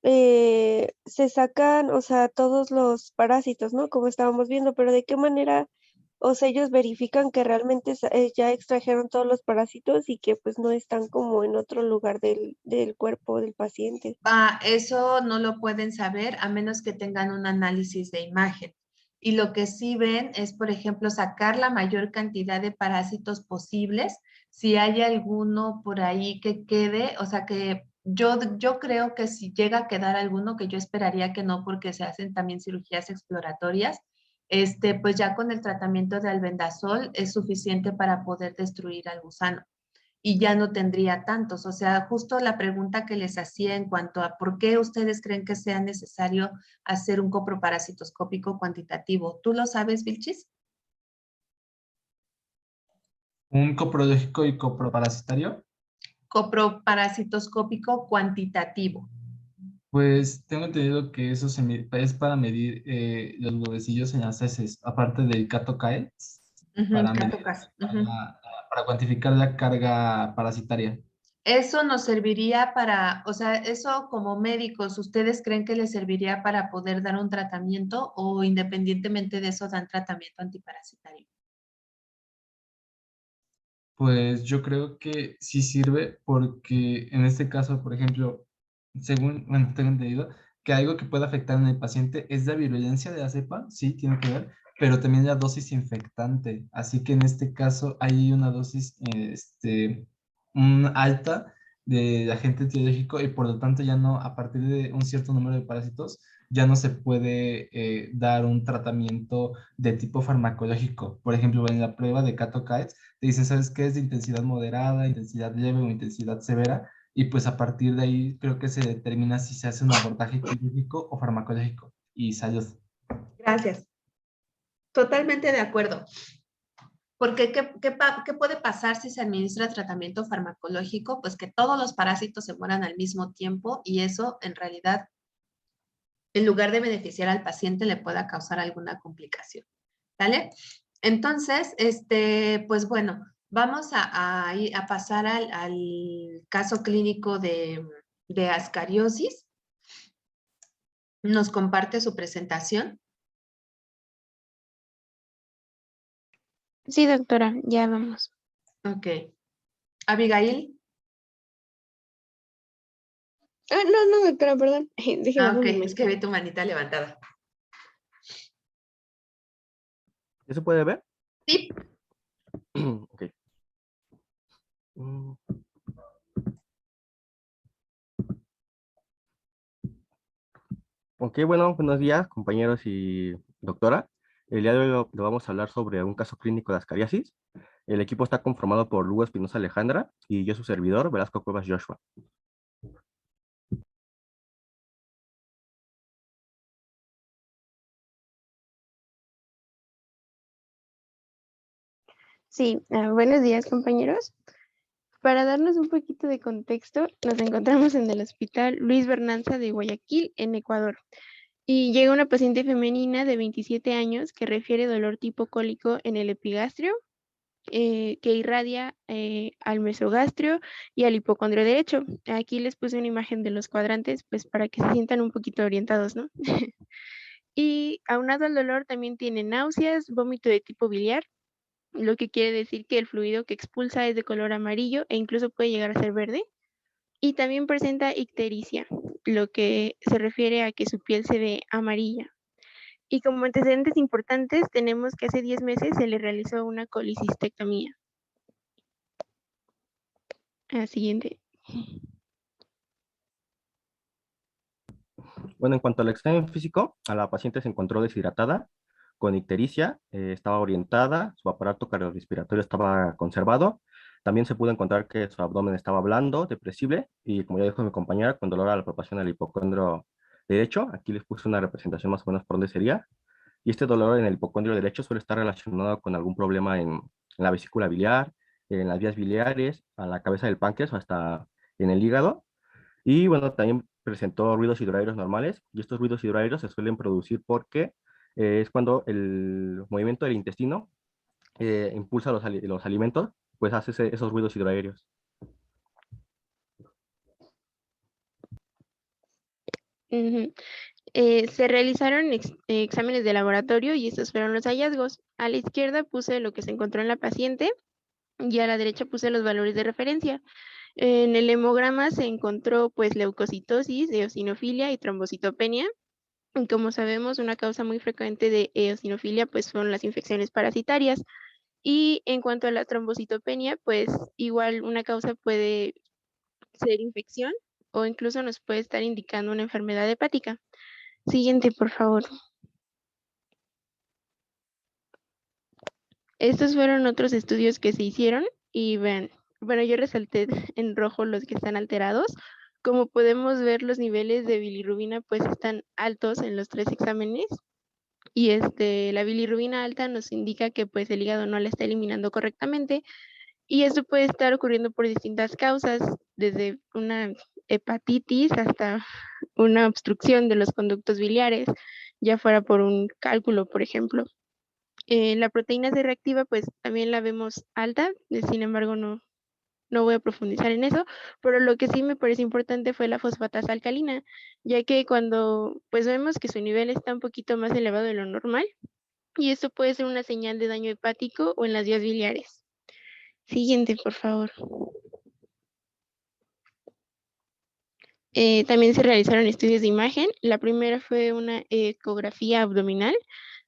se sacan, o sea, todos los parásitos, ¿no? Como estábamos viendo, pero ¿de qué manera, o sea, ellos verifican que realmente ya extrajeron todos los parásitos y que pues no están como en otro lugar del cuerpo del paciente? Eso no lo pueden saber a menos que tengan un análisis de imagen. Y lo que sí ven es, por ejemplo, sacar la mayor cantidad de parásitos posibles. Si hay alguno por ahí que quede, o sea que yo creo que si llega a quedar alguno, que yo esperaría que no, porque se hacen también cirugías exploratorias, pues ya con el tratamiento de albendazol es suficiente para poder destruir al gusano y ya no tendría tantos. O sea, justo la pregunta que les hacía en cuanto a por qué ustedes creen que sea necesario hacer un coproparasitoscópico cuantitativo. ¿Tú lo sabes, Vilchis? ¿Un coprológico y coproparasitario? Coproparasitoscópico cuantitativo. Pues tengo entendido que eso es para medir los huevecillos en las heces, aparte del CATO-CAE, para cuantificar la carga parasitaria. Eso nos serviría para, o sea, eso como médicos, ¿ustedes creen que les serviría para poder dar un tratamiento o independientemente de eso dan tratamiento antiparasitario? Pues yo creo que sí sirve porque en este caso, por ejemplo, según, bueno, tengo entendido, que algo que puede afectar en el paciente es la virulencia de la cepa, sí, tiene que ver, pero también la dosis infectante. Así que en este caso hay una dosis alta de agente etiológico y por lo tanto ya no, a partir de un cierto número de parásitos, ya no se puede dar un tratamiento de tipo farmacológico. Por ejemplo, en la prueba de Cato-Kites te dicen, ¿sabes qué? Es de intensidad moderada, intensidad leve o intensidad severa. Y pues a partir de ahí creo que se determina si se hace un abordaje quirúrgico o farmacológico. Y salud. Gracias. Totalmente de acuerdo. Porque ¿qué puede pasar si se administra tratamiento farmacológico? Pues que todos los parásitos se mueran al mismo tiempo y eso en realidad, en lugar de beneficiar al paciente, le pueda causar alguna complicación. ¿Vale? Entonces, pues bueno, vamos a pasar al caso clínico de ascariosis. ¿Nos comparte su presentación? Sí, doctora, ya vamos. Ok. Abigail. No, doctora, perdón. Déjeme Ok, un es momento. que vi tu manita levantada. ¿Eso puede ver? Sí. Ok. Mm. Ok, bueno, buenos días, compañeros y doctora. El día de hoy lo vamos a hablar sobre un caso clínico de ascariasis. El equipo está conformado por Lugo Espinosa Alejandra y yo su servidor, Velasco Cuevas Joshua. Sí, buenos días, compañeros. Para darnos un poquito de contexto, nos encontramos en el Hospital Luis Bernanza de Guayaquil, en Ecuador. Y llega una paciente femenina de 27 años que refiere dolor tipo cólico en el epigastrio, que irradia al mesogastrio y al hipocondrio derecho. Aquí les puse una imagen de los cuadrantes, pues para que se sientan un poquito orientados, ¿no? Y aunado al dolor también tiene náuseas, vómito de tipo biliar, lo que quiere decir que el fluido que expulsa es de color amarillo e incluso puede llegar a ser verde. Y también presenta ictericia, lo que se refiere a que su piel se ve amarilla. Y como antecedentes importantes tenemos que hace 10 meses se le realizó una colicistectomía. Siguiente. Bueno, en cuanto al examen físico, a la paciente se encontró deshidratada, con ictericia, estaba orientada, su aparato cardiorrespiratorio estaba conservado. También se pudo encontrar que su abdomen estaba blando, depresible, y como ya dijo mi compañera, con dolor a la palpación del hipocondrio derecho. Aquí les puse una representación más o menos por dónde sería. Y este dolor en el hipocondrio derecho suele estar relacionado con algún problema en la vesícula biliar, en las vías biliares, a la cabeza del páncreas o hasta en el hígado. Y bueno, también presentó ruidos hidroaéreos normales, y estos ruidos hidroaéreos se suelen producir porque es cuando el movimiento del intestino impulsa los alimentos, pues hace esos ruidos hidroaéreos. Se realizaron exámenes de laboratorio y estos fueron los hallazgos. A la izquierda puse lo que se encontró en la paciente y a la derecha puse los valores de referencia. En el hemograma se encontró pues leucocitosis, eosinofilia y trombocitopenia. Y como sabemos, una causa muy frecuente de eosinofilia pues son las infecciones parasitarias. Y en cuanto a la trombocitopenia, pues igual una causa puede ser infección o incluso nos puede estar indicando una enfermedad hepática. Siguiente, por favor. Estos fueron otros estudios que se hicieron y vean, bueno, yo resalté en rojo los que están alterados. Como podemos ver, los niveles de bilirrubina pues están altos en los 3 exámenes y la bilirrubina alta nos indica que pues el hígado no la está eliminando correctamente y esto puede estar ocurriendo por distintas causas, desde una hepatitis hasta una obstrucción de los conductos biliares, ya fuera por un cálculo, por ejemplo. La proteína C reactiva, pues también la vemos alta, sin embargo, no voy a profundizar en eso, pero lo que sí me parece importante fue la fosfatasa alcalina, ya que cuando pues vemos que su nivel está un poquito más elevado de lo normal, y esto puede ser una señal de daño hepático o en las vías biliares. Siguiente, por favor. También se realizaron estudios de imagen. La primera fue una ecografía abdominal,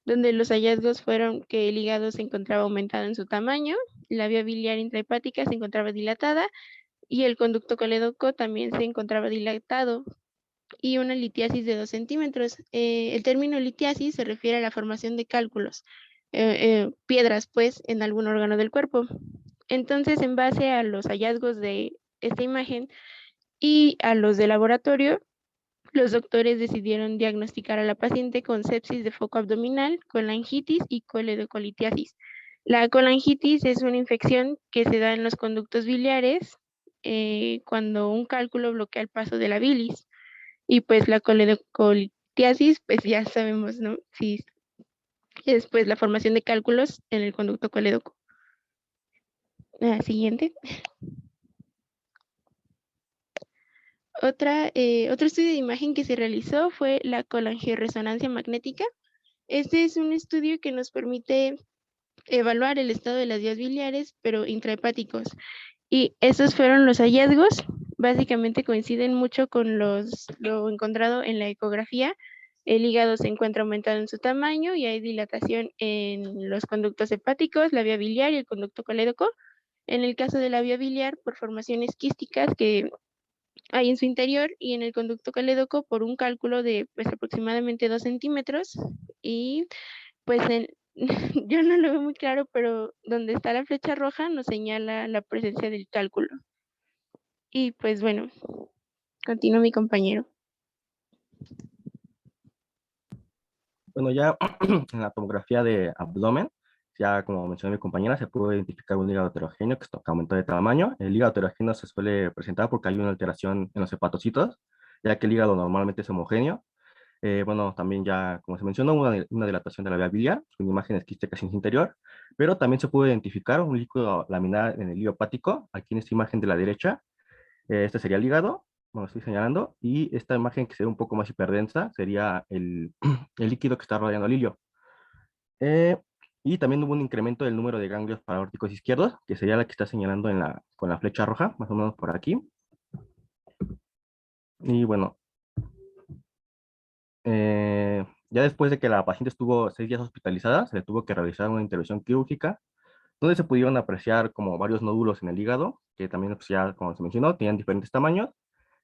donde los hallazgos fueron que el hígado se encontraba aumentado en su tamaño, la vía biliar intrahepática se encontraba dilatada y el conducto colédoco también se encontraba dilatado y una litiasis de 2 centímetros. El término litiasis se refiere a la formación de cálculos, piedras pues, en algún órgano del cuerpo. Entonces, en base a los hallazgos de esta imagen y a los de laboratorio, los doctores decidieron diagnosticar a la paciente con sepsis de foco abdominal, colangitis y coledocolitiasis. La colangitis es una infección que se da en los conductos biliares cuando un cálculo bloquea el paso de la bilis. Y pues la coledocolitiasis, pues ya sabemos, ¿no? Sí, es pues la formación de cálculos en el conducto colédoco. Siguiente. Otro estudio de imagen que se realizó fue la colangioresonancia magnética. Este es un estudio que nos permite evaluar el estado de las vías biliares, pero intrahepáticos. Y esos fueron los hallazgos. Básicamente coinciden mucho con lo encontrado en la ecografía. El hígado se encuentra aumentado en su tamaño y hay dilatación en los conductos hepáticos, la vía biliar y el conducto colédoco. En el caso de la vía biliar, por formaciones quísticas que hay en su interior, y en el conducto colédoco por un cálculo de pues aproximadamente 2 centímetros y pues yo no lo veo muy claro, pero donde está la flecha roja nos señala la presencia del cálculo. Y pues bueno, continúa mi compañero. Bueno, ya en la tomografía de abdomen, ya como mencionó mi compañera, se pudo identificar un hígado heterogéneo que aumentó de tamaño. El hígado heterogéneo se suele presentar porque hay una alteración en los hepatocitos, ya que el hígado normalmente es homogéneo. Bueno, también ya, como se mencionó, una dilatación de la vía biliar, con imágenes quísticas en su interior, pero también se pudo identificar un líquido laminar en el hilo hepático, aquí en esta imagen de la derecha. Este sería el hígado, como estoy señalando, y esta imagen que se ve un poco más hiperdensa sería el líquido que está rodeando el hilo. Y también hubo un incremento del número de ganglios paraórticos izquierdos, que sería la que está señalando con la flecha roja, más o menos por aquí. Y bueno, ya después de que la paciente estuvo 6 días hospitalizada, se le tuvo que realizar una intervención quirúrgica, donde se pudieron apreciar como varios nódulos en el hígado, que también, pues ya, como se mencionó, tenían diferentes tamaños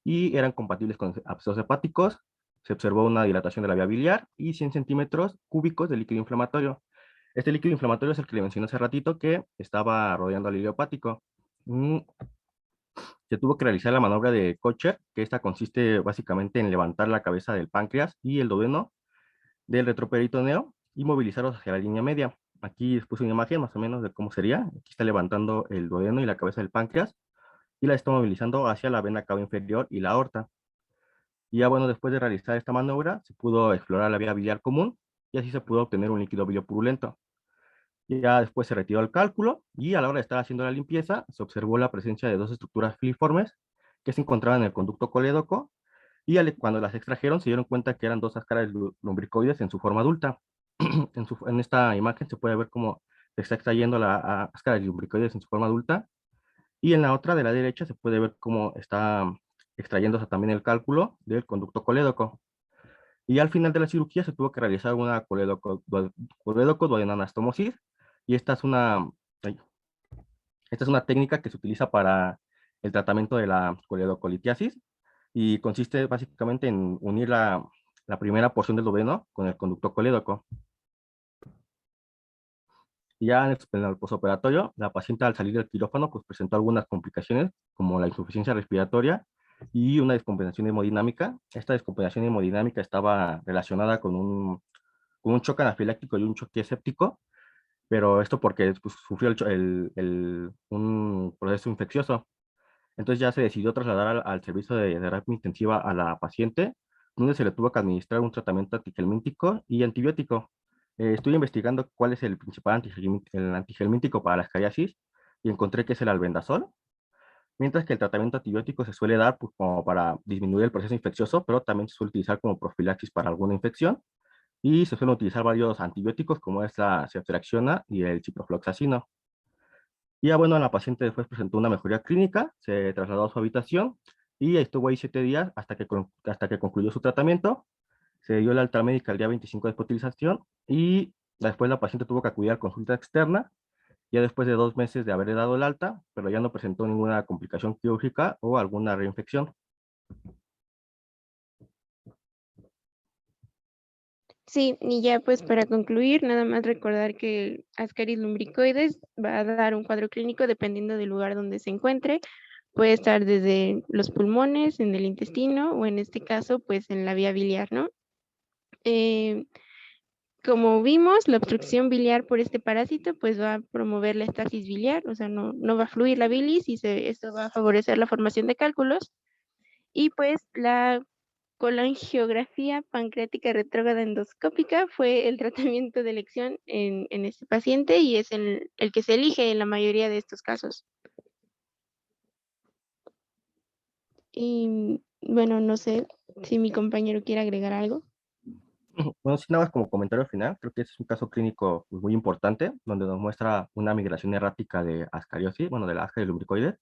y eran compatibles con abscesos hepáticos. Se observó una dilatación de la vía biliar y 100 centímetros cúbicos de líquido inflamatorio. Este líquido inflamatorio es el que le mencioné hace ratito que estaba rodeando al hilo hepático. Se tuvo que realizar la maniobra de Kocher, que esta consiste básicamente en levantar la cabeza del páncreas y el duodeno del retroperitoneo y movilizarlos hacia la línea media. Aquí les puse una imagen más o menos de cómo sería. Aquí está levantando el duodeno y la cabeza del páncreas y la está movilizando hacia la vena cava inferior y la aorta. Y ya bueno, después de realizar esta maniobra, se pudo explorar la vía biliar común y así se pudo obtener un líquido biliopurulento. Y ya después se retiró el cálculo y a la hora de estar haciendo la limpieza, se observó la presencia de 2 estructuras filiformes que se encontraban en el conducto colédoco y cuando las extrajeron se dieron cuenta que eran 2 áscaras lumbricoides en su forma adulta. En esta imagen se puede ver cómo se está extrayendo la áscara lumbricoides en su forma adulta y en la otra de la derecha se puede ver cómo está extrayéndose también el cálculo del conducto colédoco. Y al final de la cirugía se tuvo que realizar una colédoco-duodenanastomosis y esta es una técnica que se utiliza para el tratamiento de la coledocolitiasis y consiste básicamente en unir la primera porción del duodeno con el conducto colédoco. Y ya en el posoperatorio, la paciente al salir del quirófano pues presentó algunas complicaciones como la insuficiencia respiratoria y una descompensación hemodinámica. Esta descompensación hemodinámica estaba relacionada con un choque anafiláctico y un choque séptico, pero esto porque pues, sufrió un proceso infeccioso. Entonces ya se decidió trasladar al servicio de terapia intensiva a la paciente, donde se le tuvo que administrar un tratamiento antigelmíntico y antibiótico. Estuve investigando cuál es el principal antigelmíntico para la escariasis y encontré que es el albendazol, mientras que el tratamiento antibiótico se suele dar pues, como para disminuir el proceso infeccioso, pero también se suele utilizar como profilaxis para alguna infección y se suelen utilizar varios antibióticos como es la ceftriaxona y el ciprofloxacino. Y ya bueno, la paciente después presentó una mejoría clínica, se trasladó a su habitación y estuvo ahí 7 días hasta que concluyó su tratamiento. Se dio la alta médica el día 25 después de utilización y después la paciente tuvo que acudir a consulta externa, ya después de 2 meses de haberle dado el alta, pero ya no presentó ninguna complicación quirúrgica o alguna reinfección. Sí, y ya pues para concluir, nada más recordar que el Ascaris lumbricoides va a dar un cuadro clínico dependiendo del lugar donde se encuentre. Puede estar desde los pulmones, en el intestino o en este caso pues en la vía biliar, ¿no? Como vimos, la obstrucción biliar por este parásito pues va a promover la estasis biliar, o sea, no va a fluir la bilis y esto va a favorecer la formación de cálculos. Y pues la colangiografía pancreática retrógrada endoscópica fue el tratamiento de elección en este paciente y es el que se elige en la mayoría de estos casos. Y bueno, no sé si mi compañero quiere agregar algo. Bueno, sí, nada más como comentario final, creo que este es un caso clínico pues, muy importante, donde nos muestra una migración errática de ascariosis, bueno, de la Ascaris lumbricoides,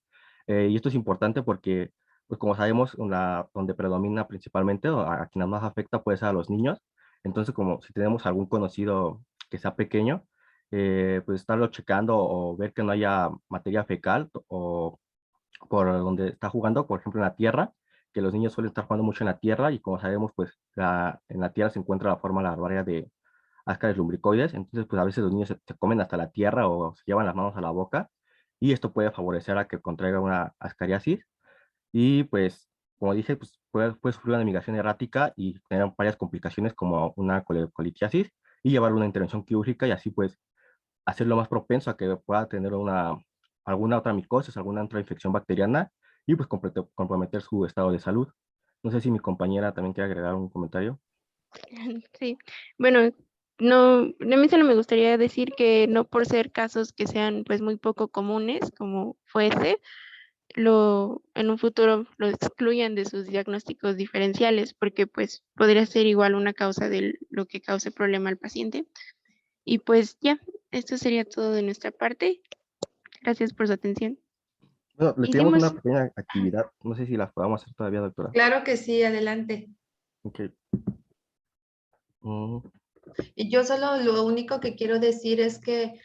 y esto es importante porque, pues como sabemos, donde predomina principalmente, o a quienes más afecta puede ser a los niños, entonces como si tenemos algún conocido que sea pequeño, pues estarlo checando o ver que no haya materia fecal o por donde está jugando, por ejemplo, en la tierra, que los niños suelen estar jugando mucho en la tierra y como sabemos, pues en la tierra se encuentra la forma larvaria de Ascaris lumbricoides, entonces pues a veces los niños se comen hasta la tierra o se llevan las manos a la boca y esto puede favorecer a que contraiga una ascariasis y pues, como dije, pues puede sufrir una migración errática y tener varias complicaciones como una colitiasis y llevar una intervención quirúrgica y así pues hacerlo más propenso a que pueda tener alguna otra micosis, alguna otra infección bacteriana y pues comprometer su estado de salud. No sé si mi compañera también quiere agregar un comentario. Sí, bueno, no, a mí solo me gustaría decir que no por ser casos que sean pues muy poco comunes, como fuese, en un futuro lo excluyan de sus diagnósticos diferenciales, porque pues podría ser igual una causa de lo que cause problema al paciente. Y pues ya, esto sería todo de nuestra parte. Gracias por su atención. Bueno, le tenemos Hicimos, una pequeña actividad, no sé si las podamos hacer todavía, doctora. Claro que sí, adelante. Ok. Y yo solo lo único que quiero decir es que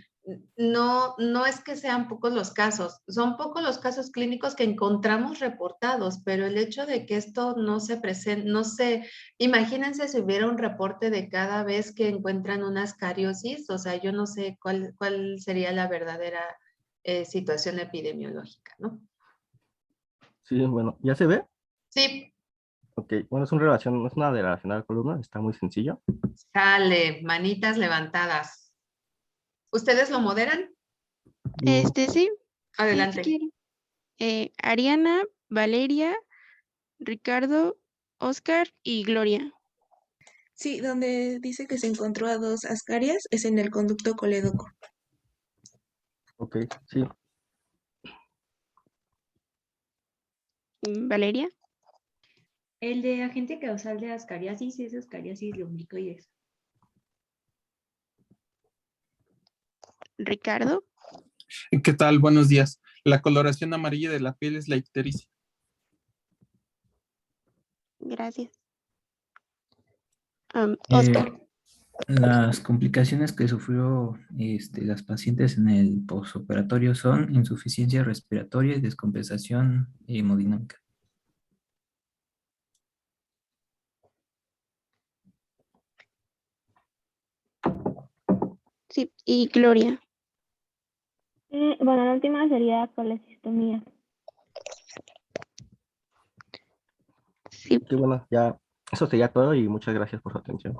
no es que sean pocos los casos, son pocos los casos clínicos que encontramos reportados, pero el hecho de que esto no se presente, imagínense si hubiera un reporte de cada vez que encuentran una ascariosis, o sea, yo no sé cuál sería la verdadera situación epidemiológica, ¿no? Sí, bueno, ¿ya se ve? Sí. Ok, bueno, es una de relacionar columna, está muy sencillo. Sale, manitas levantadas. ¿Ustedes lo moderan? sí. Adelante. Si quieren. Ariana, Valeria, Ricardo, Oscar y Gloria. Sí, donde dice que se encontró a 2 ascarias es en el conducto colédoco. Ok, sí. Valeria. El de agente causal de ascariasis es ascariasis lumbricoides. Ricardo. ¿Qué tal? Buenos días. La coloración amarilla de la piel es la ictericia. Gracias. Oscar. Las complicaciones que sufrió las pacientes en el postoperatorio son insuficiencia respiratoria y descompensación hemodinámica. Sí, y Gloria. Bueno, la última sería colecistomía. Sí. Qué bueno, ya eso sería todo y muchas gracias por su atención.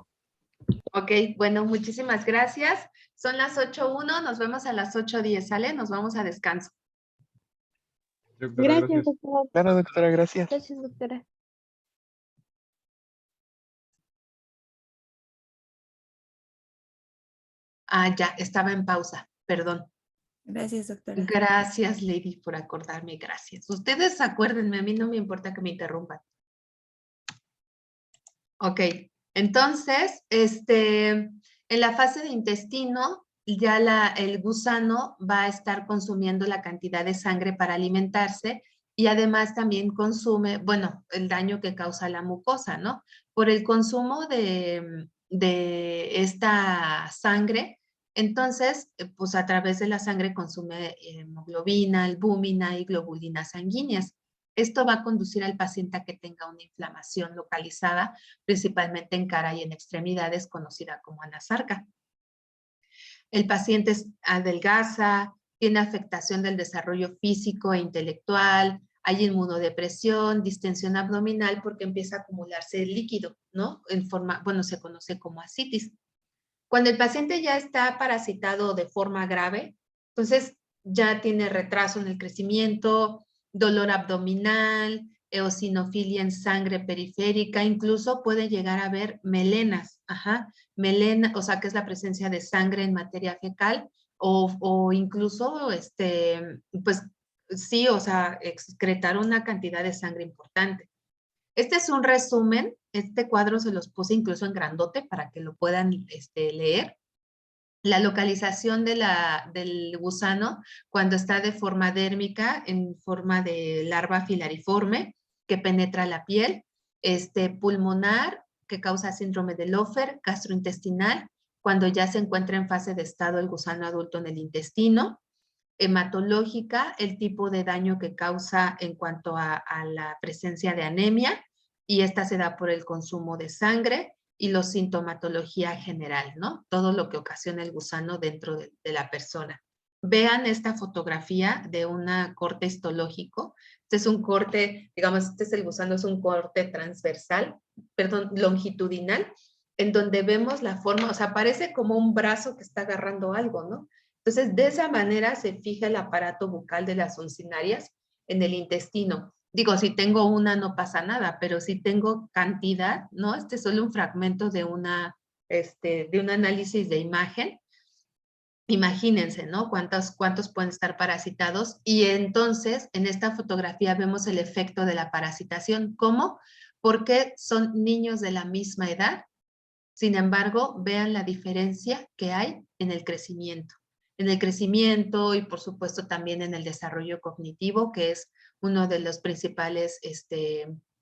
Ok, bueno, muchísimas gracias. Son las 8:01, nos vemos a las 8:10, ¿sale? Nos vamos a descanso. Gracias, doctora. Claro, doctora, gracias. Gracias, doctora. Ah, ya, estaba en pausa, perdón. Gracias, doctora. Gracias, Lady, por acordarme, gracias. Ustedes acuérdenme, a mí no me importa que me interrumpan. Ok, entonces, en la fase de intestino, ya el gusano va a estar consumiendo la cantidad de sangre para alimentarse y además también consume, bueno, el daño que causa la mucosa, ¿no? Por el consumo de esta sangre, entonces, pues a través de la sangre consume hemoglobina, albúmina y globulinas sanguíneas. Esto va a conducir al paciente a que tenga una inflamación localizada, principalmente en cara y en extremidades, conocida como anasarca. El paciente adelgaza, tiene afectación del desarrollo físico e intelectual, hay inmunodepresión, distensión abdominal porque empieza a acumularse el líquido, ¿no? En forma, bueno, se conoce como ascitis. Cuando el paciente ya está parasitado de forma grave, entonces ya tiene retraso en el crecimiento, dolor abdominal, eosinofilia en sangre periférica, incluso puede llegar a haber melenas, melena, o sea, que es la presencia de sangre en materia fecal, o incluso, pues sí, o sea, excretar una cantidad de sangre importante. Este es un resumen, este cuadro se los puse incluso en grandote para que lo puedan leer. La localización del gusano cuando está de forma dérmica, en forma de larva filariforme que penetra la piel, pulmonar que causa síndrome de Lofer, gastrointestinal, cuando ya se encuentra en fase de estado el gusano adulto en el intestino, hematológica, el tipo de daño que causa en cuanto a la presencia de anemia, y esta se da por el consumo de sangre, y la sintomatología general, ¿no? Todo lo que ocasiona el gusano dentro de la persona. Vean esta fotografía de un corte histológico. Este es un corte, digamos, este es el gusano, es un corte transversal, perdón, longitudinal, en donde vemos la forma, o sea, parece como un brazo que está agarrando algo, ¿no? Entonces, de esa manera se fija el aparato bucal de las uncinarias en el intestino. Digo, si tengo una no pasa nada, pero si tengo cantidad, ¿no? Este es solo un fragmento de un análisis de imagen. Imagínense, ¿no? ¿Cuántos pueden estar parasitados? Y entonces, en esta fotografía vemos el efecto de la parasitación. ¿Cómo? Porque son niños de la misma edad. Sin embargo, vean la diferencia que hay en el crecimiento. En el crecimiento y, por supuesto, también en el desarrollo cognitivo, que es uno de los principales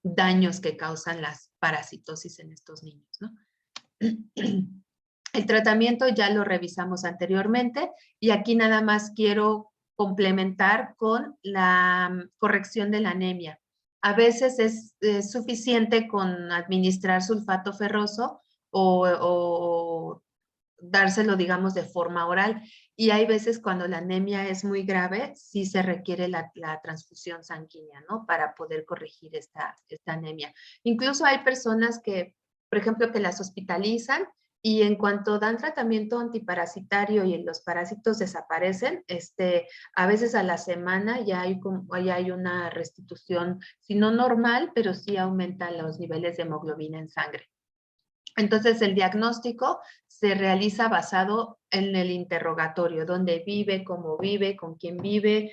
daños que causan las parasitosis en estos niños, ¿no? El tratamiento ya lo revisamos anteriormente y aquí nada más quiero complementar con la corrección de la anemia. A veces es suficiente con administrar sulfato ferroso o dárselo, digamos, de forma oral. Y hay veces cuando la anemia es muy grave, sí se requiere la transfusión sanguínea, ¿no? Para poder corregir esta anemia. Incluso hay personas que, por ejemplo, que las hospitalizan y en cuanto dan tratamiento antiparasitario y los parásitos desaparecen, a veces a la semana ya hay una restitución, si no normal, pero sí aumenta los niveles de hemoglobina en sangre. Entonces, el diagnóstico se realiza basado en el interrogatorio, dónde vive, cómo vive, con quién vive,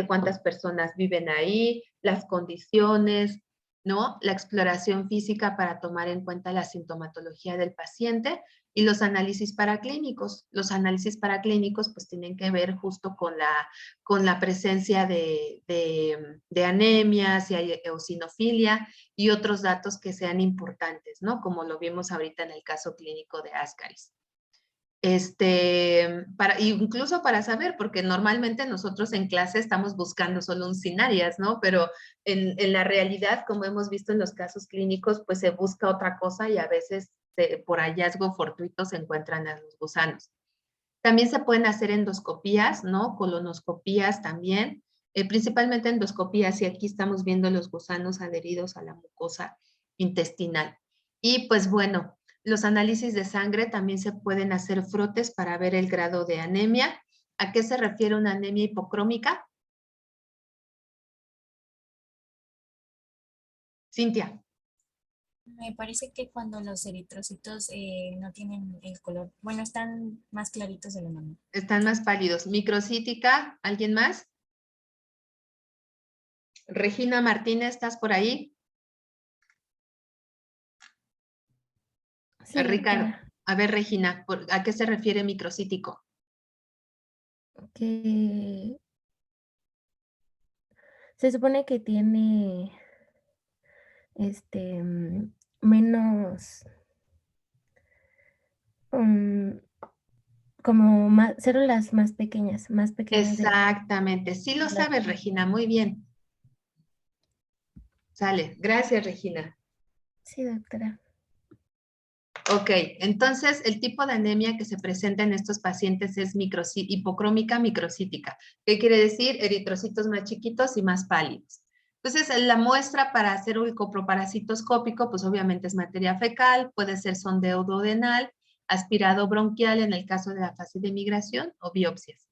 cuántas personas viven ahí, las condiciones, ¿no? La exploración física para tomar en cuenta la sintomatología del paciente y los análisis paraclínicos. Los análisis paraclínicos pues tienen que ver justo con la presencia de anemia, si hay eosinofilia y otros datos que sean importantes, ¿no? Como lo vimos ahorita en el caso clínico de Ascaris. Incluso para saber, porque normalmente nosotros en clase estamos buscando solo uncinarias, ¿no? Pero en la realidad, como hemos visto en los casos clínicos, pues se busca otra cosa y a veces por hallazgo fortuito se encuentran a los gusanos. También se pueden hacer endoscopías, ¿no? Colonoscopías también, principalmente endoscopías, y aquí estamos viendo los gusanos adheridos a la mucosa intestinal. Y pues bueno, los análisis de sangre también se pueden hacer frotes para ver el grado de anemia. ¿A qué se refiere una anemia hipocrómica? Cintia. Me parece que cuando los eritrocitos no tienen el color, bueno, están más claritos de lo normal. Están más pálidos. Microcítica, ¿alguien más? Regina Martínez, ¿estás por ahí? Sí, Ricardo. A ver, Regina, ¿a qué se refiere microcítico? Que se supone que tiene menos como células más pequeñas Exactamente. Sí lo sabes, Regina, muy bien. Sale. Gracias, Regina. Sí, doctora. Ok, entonces el tipo de anemia que se presenta en estos pacientes es hipocrómica microcítica. ¿Qué quiere decir? Eritrocitos más chiquitos y más pálidos. Entonces, la muestra para hacer un coproparasitoscópico, pues obviamente es materia fecal, puede ser sondeo duodenal, aspirado bronquial en el caso de la fase de migración o biopsias.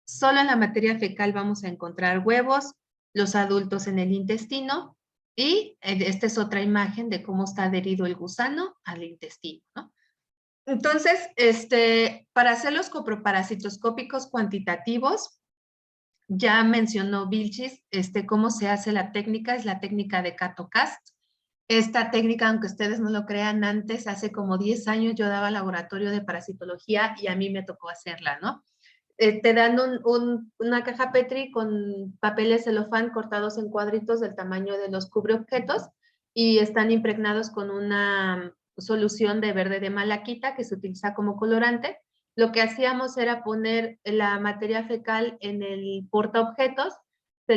Solo en la materia fecal vamos a encontrar huevos, los adultos en el intestino, y esta es otra imagen de cómo está adherido el gusano al intestino, ¿no? Entonces, para hacer los coproparasitoscópicos cuantitativos, ya mencionó Vilchis cómo se hace la técnica, es la técnica de CATOCAST. Esta técnica, aunque ustedes no lo crean, antes, hace como 10 años, yo daba laboratorio de parasitología y a mí me tocó hacerla, ¿no? Te dan una caja Petri con papeles celofán cortados en cuadritos del tamaño de los cubreobjetos y están impregnados con una solución de verde de malaquita que se utiliza como colorante. Lo que hacíamos era poner la materia fecal en el portaobjetos, se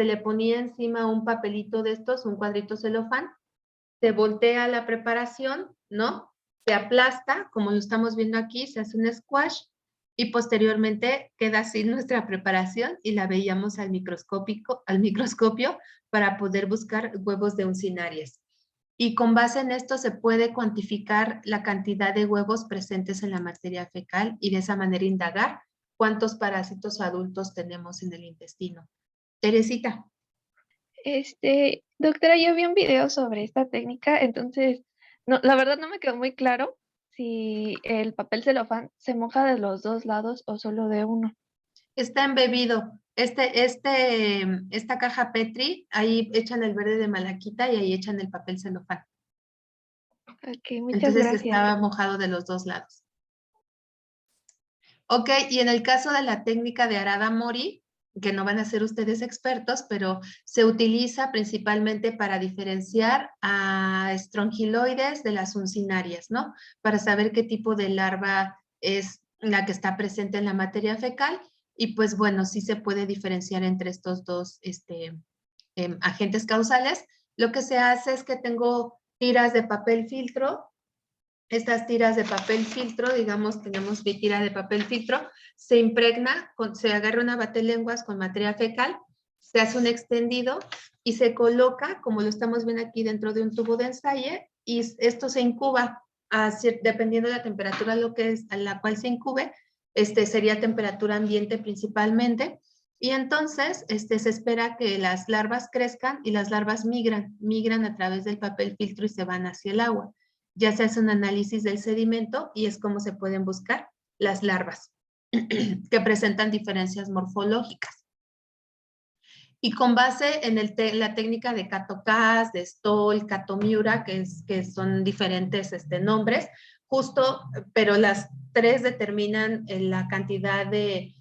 le ponía encima un papelito de estos, un cuadrito celofán, se voltea la preparación, ¿no? Se aplasta, como lo estamos viendo aquí, se hace un squash, y posteriormente queda así nuestra preparación y la veíamos al microscopio para poder buscar huevos de uncinarias. Y con base en esto se puede cuantificar la cantidad de huevos presentes en la materia fecal y de esa manera indagar cuántos parásitos adultos tenemos en el intestino. Teresita. Doctora, yo vi un video sobre esta técnica, entonces, no, la verdad no me quedó muy claro si el papel celofán se moja de los dos lados o solo de uno. Está embebido. Esta caja Petri, ahí echan el verde de malaquita y ahí echan el papel celofán. Ok, muchas Entonces gracias. estaba mojado de los dos lados. Ok, y en el caso de la técnica de Arada Mori, que no van a ser ustedes expertos, pero se utiliza principalmente para diferenciar a estrongiloides de las uncinarias, ¿no? Para saber qué tipo de larva es la que está presente en la materia fecal. Y pues bueno, sí se puede diferenciar entre estos dos agentes causales. Lo que se hace es que tengo tiras de papel filtro. Estas tiras de papel filtro, digamos, tenemos mi tira de papel filtro, se impregna, se agarra una batelenguas con materia fecal, se hace un extendido y se coloca, como lo estamos viendo aquí, dentro de un tubo de ensayo, y esto se incuba, dependiendo de la temperatura a la cual se incube, sería temperatura ambiente principalmente, y entonces se espera que las larvas crezcan y las larvas migran a través del papel filtro y se van hacia el agua. Ya se hace un análisis del sedimento y es como se pueden buscar las larvas que presentan diferencias morfológicas. Y con base en la técnica de CATOCAS, de Stoll, CATOMIURA, que son diferentes nombres, pero las tres determinan la cantidad de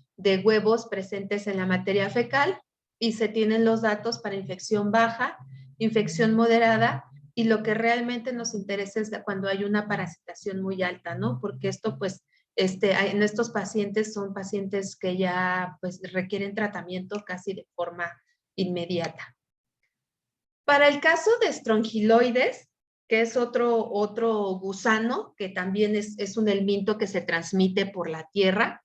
huevos presentes en la materia fecal y se tienen los datos para infección baja, infección moderada, y lo que realmente nos interesa es cuando hay una parasitación muy alta, ¿no? Porque esto, pues, en estos pacientes son pacientes que ya, pues, requieren tratamiento casi de forma inmediata. Para el caso de estrongiloides, que es otro gusano, que también es un helminto que se transmite por la tierra,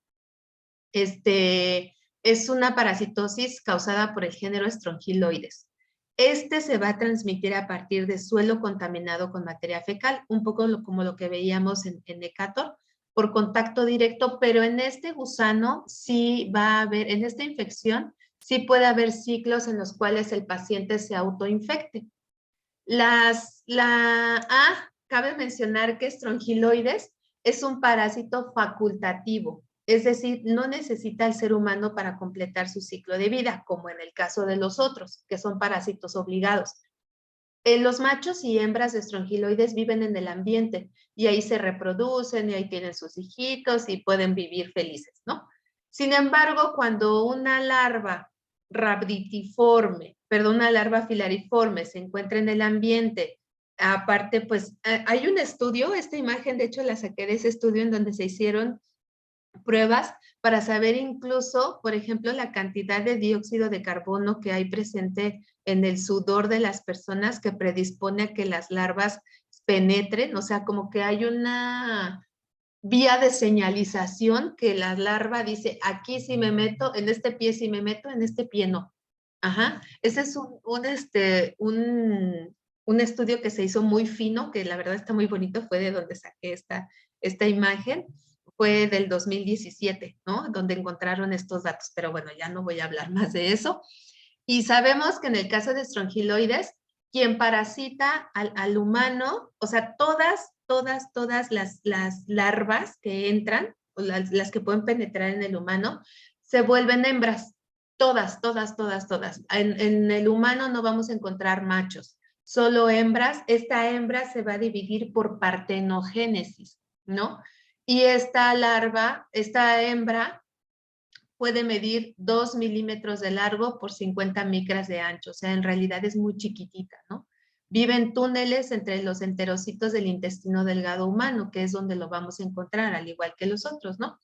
es una parasitosis causada por el género estrongiloides. Se va a transmitir a partir de suelo contaminado con materia fecal, un poco como lo que veíamos en Necator, por contacto directo, pero en este gusano sí va a haber, en esta infección, sí puede haber ciclos en los cuales el paciente se autoinfecte. Cabe mencionar que estrongiloides es un parásito facultativo, es decir, no necesita el ser humano para completar su ciclo de vida, como en el caso de los otros, que son parásitos obligados. Los machos y hembras de estrongiloides viven en el ambiente y ahí se reproducen y ahí tienen sus hijitos y pueden vivir felices, ¿no? Sin embargo, cuando una larva rhabditiforme, perdón, una larva filariforme se encuentra en el ambiente. Aparte, pues hay un estudio, esta imagen de hecho la saqué de ese estudio en donde se hicieron pruebas para saber incluso, por ejemplo, la cantidad de dióxido de carbono que hay presente en el sudor de las personas que predispone a que las larvas penetren, o sea, como que hay una vía de señalización que la larva dice, aquí sí me meto, en este pie sí me meto, en este pie no. Ajá, ese es un estudio que se hizo muy fino, que la verdad está muy bonito, fue de donde saqué esta imagen, fue del 2017, ¿no? Donde encontraron estos datos, pero bueno, ya no voy a hablar más de eso. Y sabemos que en el caso de estrongiloides, quien parasita al humano, o sea, todas las larvas que entran, o las que pueden penetrar en el humano, se vuelven hembras. Todas. En el humano no vamos a encontrar machos, solo hembras. Esta hembra se va a dividir por partenogénesis, ¿no? Y esta larva, esta hembra, puede medir 2 milímetros de largo por 50 micras de ancho, o sea, en realidad es muy chiquitita, ¿no? Vive en túneles entre los enterocitos del intestino delgado humano, que es donde lo vamos a encontrar, al igual que los otros, ¿no?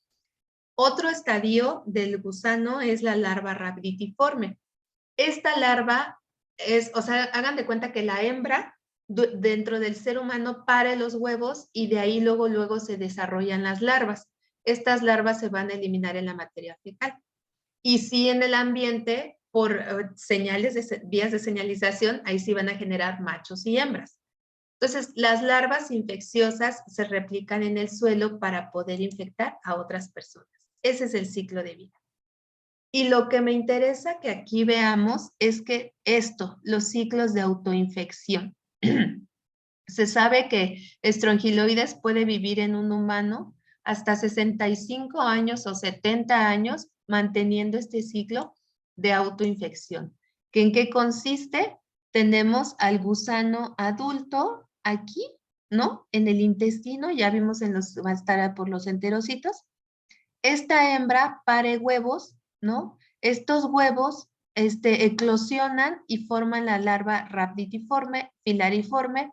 Otro estadio del gusano es la larva rhabditiforme. Esta larva es, o sea, hagan de cuenta que la hembra dentro del ser humano pare los huevos y de ahí luego se desarrollan las larvas. Estas larvas se van a eliminar en la materia fecal. Y si en el ambiente, por vías de señalización, ahí sí van a generar machos y hembras. Entonces, las larvas infecciosas se replican en el suelo para poder infectar a otras personas. Ese es el ciclo de vida. Y lo que me interesa que aquí veamos es que los ciclos de autoinfección. Se sabe que estrongiloides puede vivir en un humano hasta 65 años o 70 años manteniendo este ciclo de autoinfección. ¿En qué consiste? Tenemos al gusano adulto aquí, ¿no? En el intestino, ya vimos va a estar por los enterocitos. Esta hembra pare huevos, ¿no? Estos huevos eclosionan y forman la larva rhabditiforme, filariforme.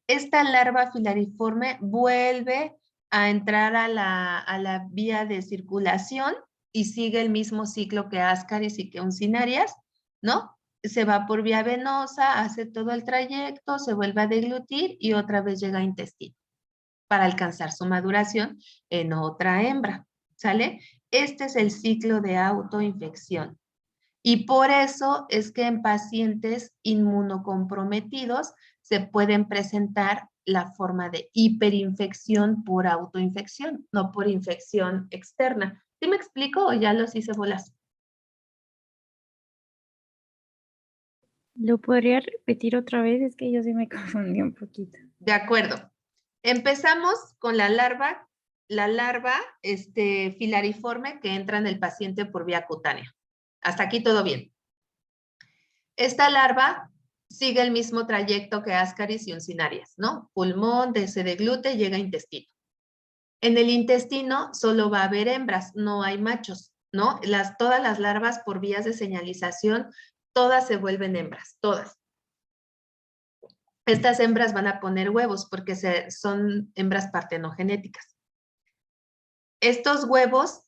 Esta larva filariforme vuelve a entrar a la vía de circulación y sigue el mismo ciclo que Ascaris y que Uncinarias, ¿no? Se va por vía venosa, hace todo el trayecto, se vuelve a deglutir y otra vez llega a intestino para alcanzar su maduración en otra hembra, ¿sale? Este es el ciclo de autoinfección. Y por eso es que en pacientes inmunocomprometidos se pueden presentar la forma de hiperinfección por autoinfección, no por infección externa. ¿Sí me explico o ya los hice bolas? ¿Lo podría repetir otra vez? Es que yo sí me confundí un poquito. De acuerdo. Empezamos con la larva filariforme que entra en el paciente por vía cutánea. Hasta aquí todo bien. Esta larva sigue el mismo trayecto que Ascaris y Uncinarias, ¿no? Pulmón, se deglute, llega a intestino. En el intestino solo va a haber hembras, no hay machos, ¿no? Todas las larvas por vías de señalización, todas se vuelven hembras, todas. Estas hembras van a poner huevos porque son hembras partenogenéticas. Estos huevos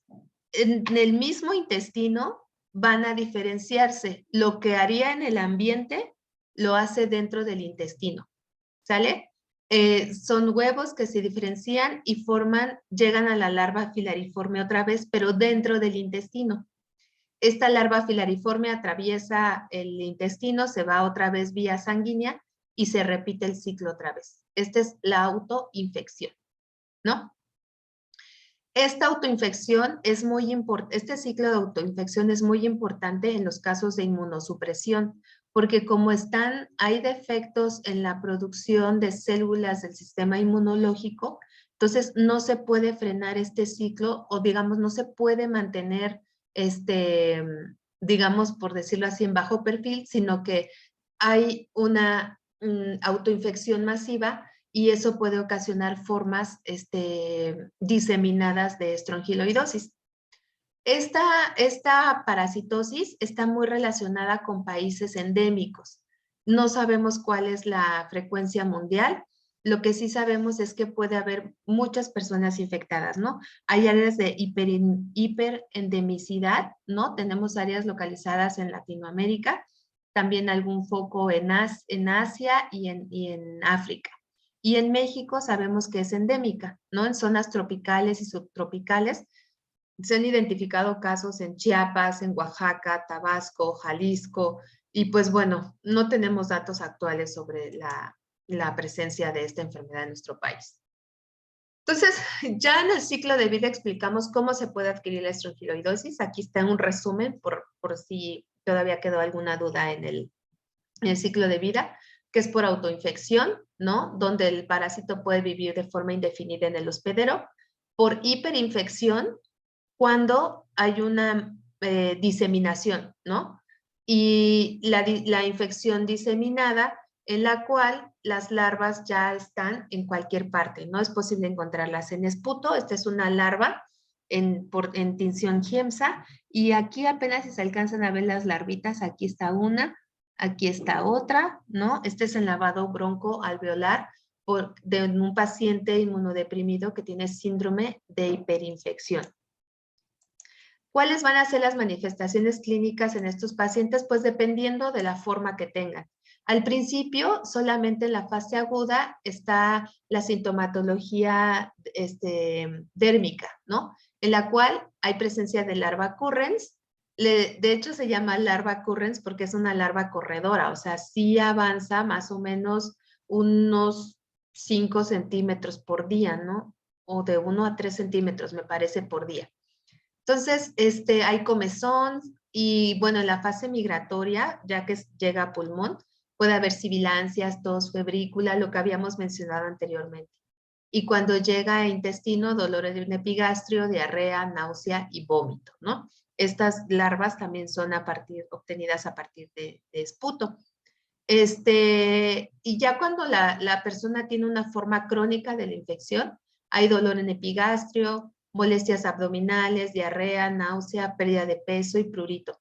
en el mismo intestino van a diferenciarse. Lo que haría en el ambiente lo hace dentro del intestino, ¿sale? Son huevos que se diferencian y llegan a la larva filariforme otra vez, pero dentro del intestino. Esta larva filariforme atraviesa el intestino, se va otra vez vía sanguínea y se repite el ciclo otra vez. Esta es la autoinfección, ¿no? Esta autoinfección es muy importante, este ciclo de autoinfección es muy importante en los casos de inmunosupresión, porque como hay defectos en la producción de células del sistema inmunológico, entonces no se puede frenar este ciclo o digamos no se puede mantener digamos por decirlo así en bajo perfil, sino que hay una autoinfección masiva y eso puede ocasionar formas diseminadas de estrongiloidosis. Esta parasitosis está muy relacionada con países endémicos. No sabemos cuál es la frecuencia mundial. Lo que sí sabemos es que puede haber muchas personas infectadas, ¿no? Hay áreas de hiperendemicidad, ¿no? Tenemos áreas localizadas en Latinoamérica, también algún foco en Asia y en África. Y en México sabemos que es endémica, ¿no? En zonas tropicales y subtropicales. Se han identificado casos en Chiapas, en Oaxaca, Tabasco, Jalisco, y pues bueno, no tenemos datos actuales sobre la presencia de esta enfermedad en nuestro país. Entonces, ya en el ciclo de vida explicamos cómo se puede adquirir la estrongiloidosis. Aquí está un resumen por si todavía quedó alguna duda en el ciclo de vida, que es por autoinfección, ¿no? Donde el parásito puede vivir de forma indefinida en el hospedero, por hiperinfección, cuando hay una diseminación, ¿no? Y la infección diseminada en la cual las larvas ya están en cualquier parte, ¿no? Es posible encontrarlas en esputo. Esta es una larva en tinción Giemsa, y aquí apenas si se alcanzan a ver las larvitas, aquí está una, aquí está otra, ¿no? Este es el lavado broncoalveolar de un paciente inmunodeprimido que tiene síndrome de hiperinfección. ¿Cuáles van a ser las manifestaciones clínicas en estos pacientes? Pues dependiendo de la forma que tengan. Al principio, solamente en la fase aguda está la sintomatología dérmica, ¿no? En la cual hay presencia de larva currens. De hecho, se llama larva currens porque es una larva corredora, o sea, sí avanza más o menos unos 5 centímetros por día, ¿no? O de 1 a 3 centímetros, me parece, por día. Entonces, hay comezón y, bueno, en la fase migratoria, ya que llega a pulmón, puede haber sibilancias, tos, febrícula, lo que habíamos mencionado anteriormente. Y cuando llega a intestino, dolores de un epigastrio, diarrea, náusea y vómito, ¿no? Estas larvas también son obtenidas a partir de esputo. Y ya cuando la persona tiene una forma crónica de la infección, hay dolor en epigastrio, molestias abdominales, diarrea, náusea, pérdida de peso y prurito.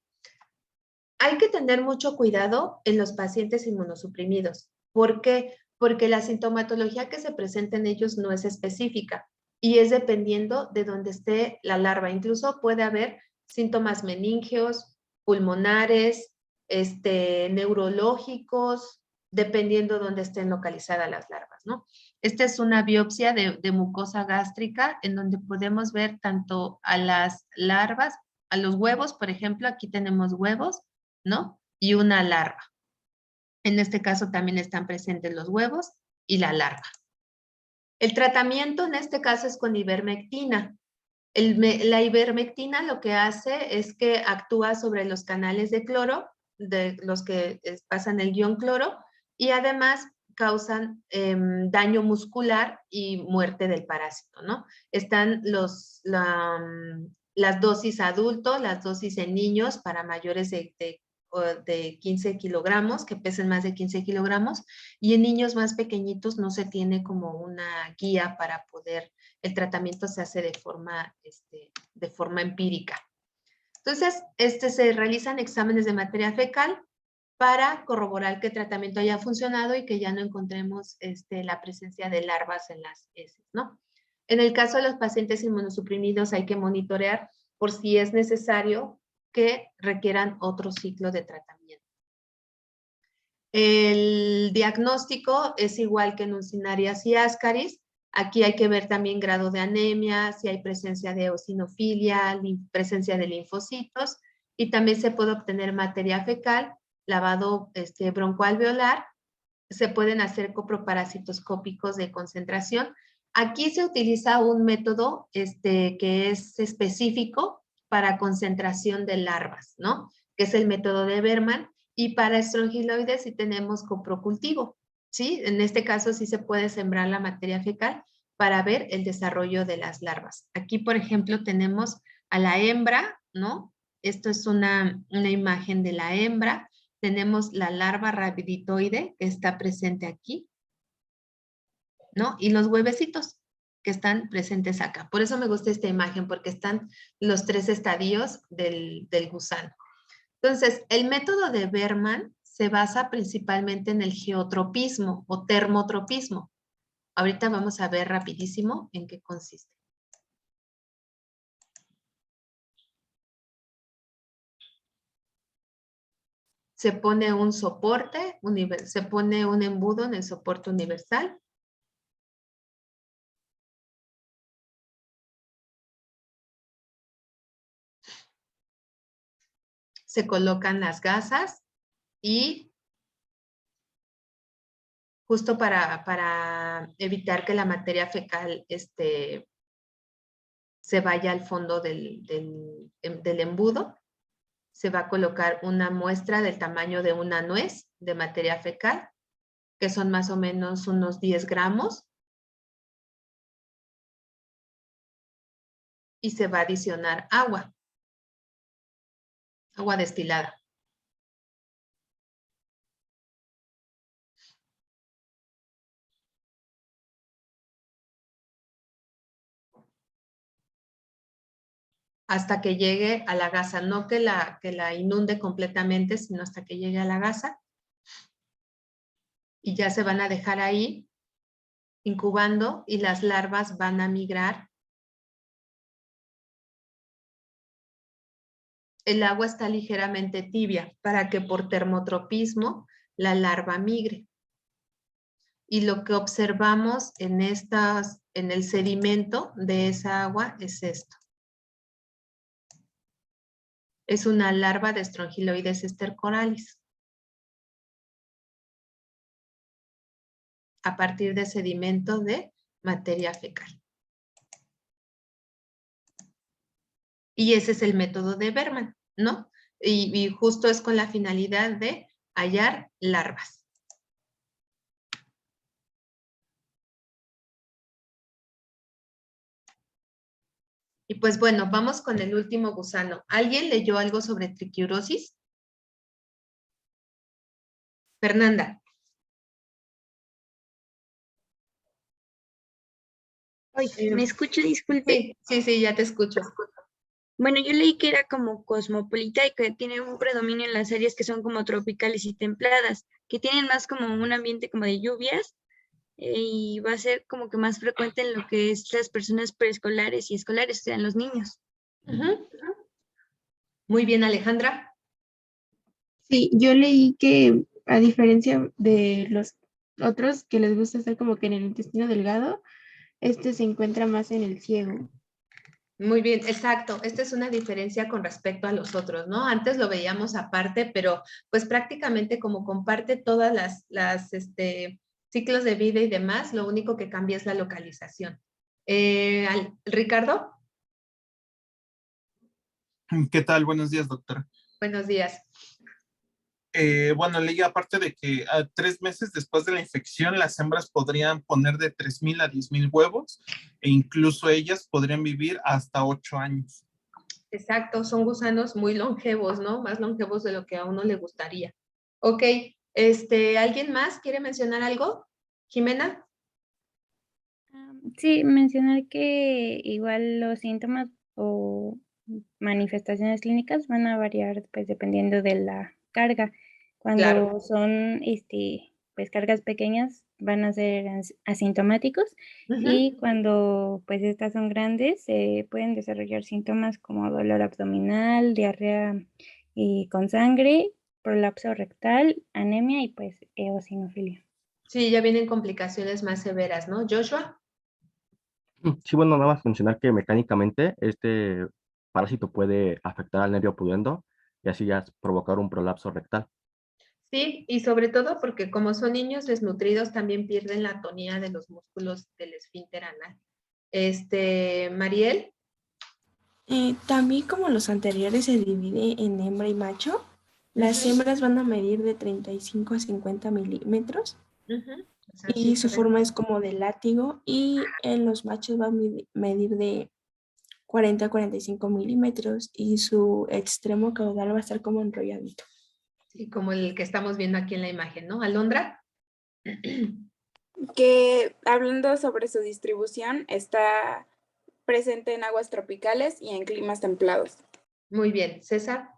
Hay que tener mucho cuidado en los pacientes inmunosuprimidos. ¿Por qué? Porque la sintomatología que se presenta en ellos no es específica y es dependiendo de dónde esté la larva. Incluso puede haber síntomas meningios, pulmonares, neurológicos, dependiendo de dónde estén localizadas las larvas, ¿no? Esta es una biopsia de mucosa gástrica en donde podemos ver tanto a las larvas, a los huevos, por ejemplo, aquí tenemos huevos, ¿no? Y una larva. En este caso también están presentes los huevos y la larva. El tratamiento en este caso es con ivermectina. La ivermectina lo que hace es que actúa sobre los canales de cloro, de los que pasan el ion cloro, y además causan daño muscular y muerte del parásito, ¿no? Están las dosis adulto, las dosis en niños para mayores de 15 kilogramos, que pesen más de 15 kilogramos, y en niños más pequeñitos no se tiene como una guía para poder, el tratamiento se hace de forma empírica. Entonces, se realizan exámenes de materia fecal para corroborar que el tratamiento haya funcionado y que ya no encontremos la presencia de larvas en las heces, ¿no? En el caso de los pacientes inmunosuprimidos hay que monitorear por si es necesario que requieran otro ciclo de tratamiento. El diagnóstico es igual que en Uncinarias y Ascaris. Aquí hay que ver también grado de anemia, si hay presencia de eosinofilia, presencia de linfocitos, y también se puede obtener materia fecal, lavado broncoalveolar. Se pueden hacer coproparasitoscópicos de concentración. Aquí se utiliza un método que es específico para concentración de larvas, ¿no? Que es el método de Berman, y para estrongiloides sí tenemos coprocultivo, ¿sí? En este caso sí se puede sembrar la materia fecal para ver el desarrollo de las larvas. Aquí, por ejemplo, tenemos a la hembra, ¿no? Esto es una imagen de la hembra. Tenemos la larva rabiditoide que está presente aquí, ¿no? Y los huevecitos. que están presentes acá. Por eso me gusta esta imagen, porque están los 3 estadios del gusano. Entonces, el método de Berman se basa principalmente en el geotropismo o termotropismo. Ahorita vamos a ver rapidísimo en qué consiste. Se pone un soporte, se pone un embudo en el soporte universal. Se colocan las gasas y justo para evitar que la materia fecal se vaya al fondo del embudo, se va a colocar una muestra del tamaño de una nuez de materia fecal, que son más o menos unos 10 gramos. Y se va a adicionar agua destilada. Hasta que llegue a la gasa, no que la inunde completamente, sino hasta que llegue a la gasa. Y ya se van a dejar ahí incubando y las larvas van a migrar. El agua está ligeramente tibia para que por termotropismo la larva migre. Y lo que observamos en el sedimento de esa agua es esto. Es una larva de Strongyloides stercoralis. A partir de sedimento de materia fecal. Y ese es el método de Berman, ¿no? Y justo es con la finalidad de hallar larvas. Y pues bueno, vamos con el último gusano. ¿Alguien leyó algo sobre triquiurosis? Fernanda. Ay, ¿me escucho? Disculpe. Sí, ya te escucho. Bueno, yo leí que era como cosmopolita y que tiene un predominio en las áreas que son como tropicales y templadas, que tienen más como un ambiente como de lluvias y va a ser como que más frecuente en lo que es las personas preescolares y escolares, o sea, en los niños. Muy bien, Alejandra. Sí, yo leí que a diferencia de los otros que les gusta estar como que en el intestino delgado, este se encuentra más en el ciego. Muy bien, exacto. Esta es una diferencia con respecto a los otros, ¿no? Antes lo veíamos aparte, pero pues prácticamente como comparte todas las ciclos de vida y demás, lo único que cambia es la localización. Ricardo. ¿Qué tal? Buenos días, doctora. Buenos días. Bueno, leí aparte de que 3 meses después de la infección, las hembras podrían poner de 3,000 a 10,000 huevos e incluso ellas podrían vivir hasta 8 años. Exacto, son gusanos muy longevos, ¿no? Más longevos de lo que a uno le gustaría. Ok, ¿alguien más quiere mencionar algo? Jimena. Sí, mencionar que igual los síntomas o manifestaciones clínicas van a variar pues dependiendo de la carga. Cuando Claro. son pues cargas pequeñas van a ser asintomáticos y cuando pues estas son grandes pueden desarrollar síntomas como dolor abdominal, diarrea con sangre, prolapso rectal, anemia y pues eosinofilia. Sí, ya vienen complicaciones más severas, ¿no? Joshua. Sí, bueno, nada más mencionar que mecánicamente este parásito puede afectar al nervio pudendo y así ya provocar un prolapso rectal. Sí, y sobre todo porque como son niños desnutridos también pierden la tonía de los músculos del esfínter anal. Mariel. También como los anteriores se divide en hembra y macho, las hembras van a medir de 35 a 50 milímetros y su forma es como de látigo y en los machos va a medir de 40 a 45 milímetros y su extremo caudal va a estar como enrolladito. Sí, como el que estamos viendo aquí en la imagen, ¿no? Alondra. que hablando sobre su distribución, está presente en aguas tropicales y en climas templados. Muy bien, César.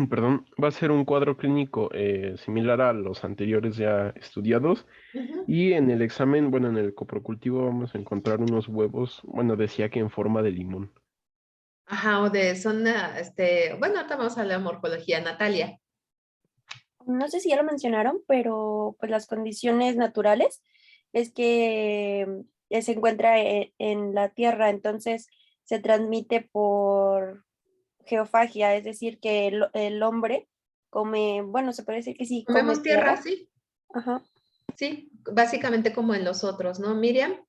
Perdón, va a ser un cuadro clínico similar a los anteriores ya estudiados. Y en el examen, bueno, en el coprocultivo vamos a encontrar unos huevos, bueno, decía que en forma de limón. Ajá, bueno, ahorita vamos a la morfología, Natalia. No sé si ya lo mencionaron, pero pues las condiciones naturales es que se encuentra en la tierra, entonces se transmite por geofagia, es decir, que el hombre come, bueno, se puede decir que sí, come ¿Comemos tierra, sí? Ajá. Sí, básicamente como en los otros, ¿no, Miriam?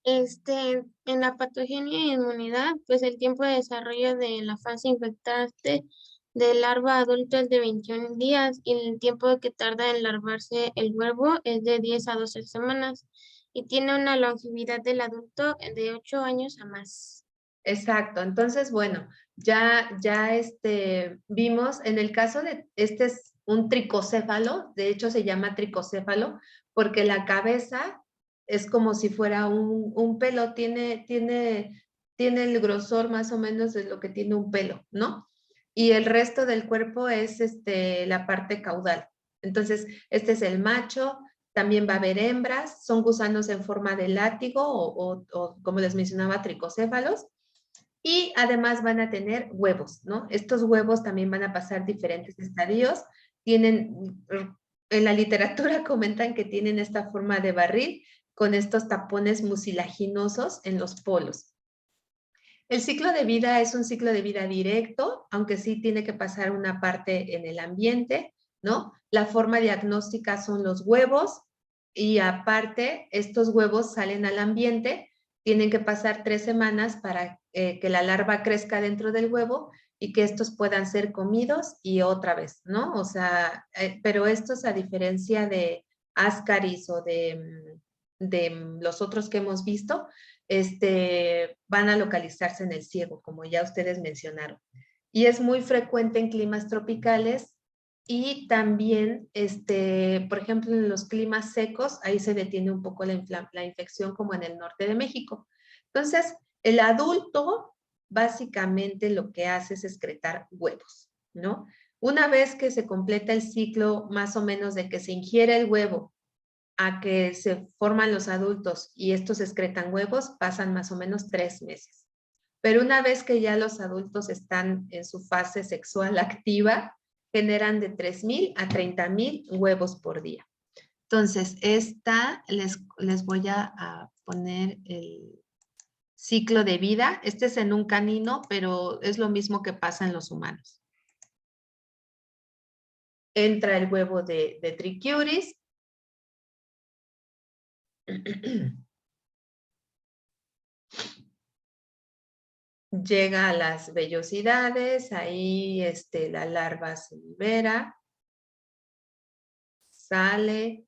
En la patogenia y inmunidad, pues el tiempo de desarrollo de la fase infectante de larva adulto es de 21 días y el tiempo que tarda en larvarse el huevo es de 10 a 12 semanas y tiene una longevidad del adulto de 8 años a más. Exacto, entonces, bueno, ya vimos, en el caso de, este es un tricocéfalo, de hecho se llama tricocéfalo, porque la cabeza es como si fuera un pelo, tiene el grosor más o menos de lo que tiene un pelo, ¿no? Y el resto del cuerpo es la parte caudal. Entonces, este es el macho, también va a haber hembras, son gusanos en forma de látigo o como les mencionaba, tricocéfalos. Y además van a tener huevos, ¿no? Estos huevos también van a pasar diferentes estadios. En la literatura comentan que tienen esta forma de barril con estos tapones mucilaginosos en los polos. El ciclo de vida es un ciclo de vida directo, aunque sí tiene que pasar una parte en el ambiente, ¿no? La forma diagnóstica son los huevos y aparte estos huevos salen al ambiente, tienen que pasar 3 semanas para que la larva crezca dentro del huevo y que estos puedan ser comidos y otra vez, ¿no? O sea, pero estos a diferencia de Ascaris o de los otros que hemos visto, van a localizarse en el ciego, como ya ustedes mencionaron. Y es muy frecuente en climas tropicales y también, por ejemplo, en los climas secos, ahí se detiene un poco la infección como en el norte de México. Entonces, el adulto básicamente lo que hace es excretar huevos, ¿no? Una vez que se completa el ciclo más o menos de que se ingiere el huevo a que se forman los adultos y estos excretan huevos, pasan más o menos 3 meses. Pero una vez que ya los adultos están en su fase sexual activa, generan de 3,000 a 30,000 huevos por día. Entonces, les voy a poner el ciclo de vida. Este es en un canino, pero es lo mismo que pasa en los humanos. Entra el huevo de Trichuris. Llega a las vellosidades, ahí la larva se libera, sale,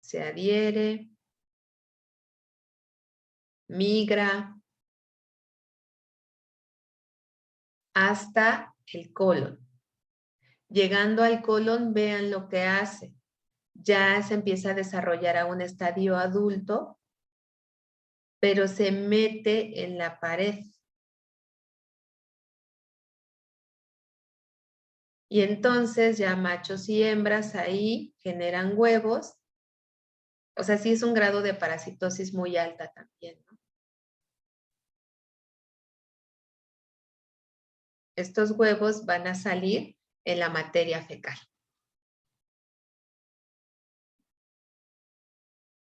se adhiere, migra hasta el colon. Llegando al colon, vean lo que hace. Ya se empieza a desarrollar a un estadio adulto, pero se mete en la pared. Y entonces ya machos y hembras ahí generan huevos. O sea, sí es un grado de parasitosis muy alta también, ¿no? Estos huevos van a salir en la materia fecal.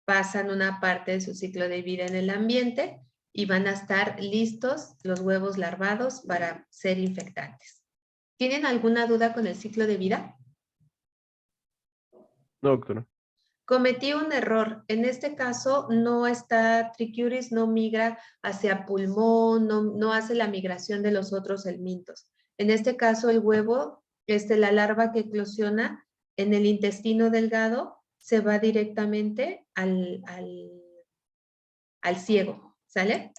Pasan una parte de su ciclo de vida en el ambiente y van a estar listos los huevos larvados para ser infectantes. ¿Tienen alguna duda con el ciclo de vida? No, doctora. Cometí un error. En este caso, no está Trichuris, no migra hacia pulmón, no hace la migración de los otros helmintos. En este caso, el huevo, la larva que eclosiona en el intestino delgado, se va directamente al ciego, ¿sale?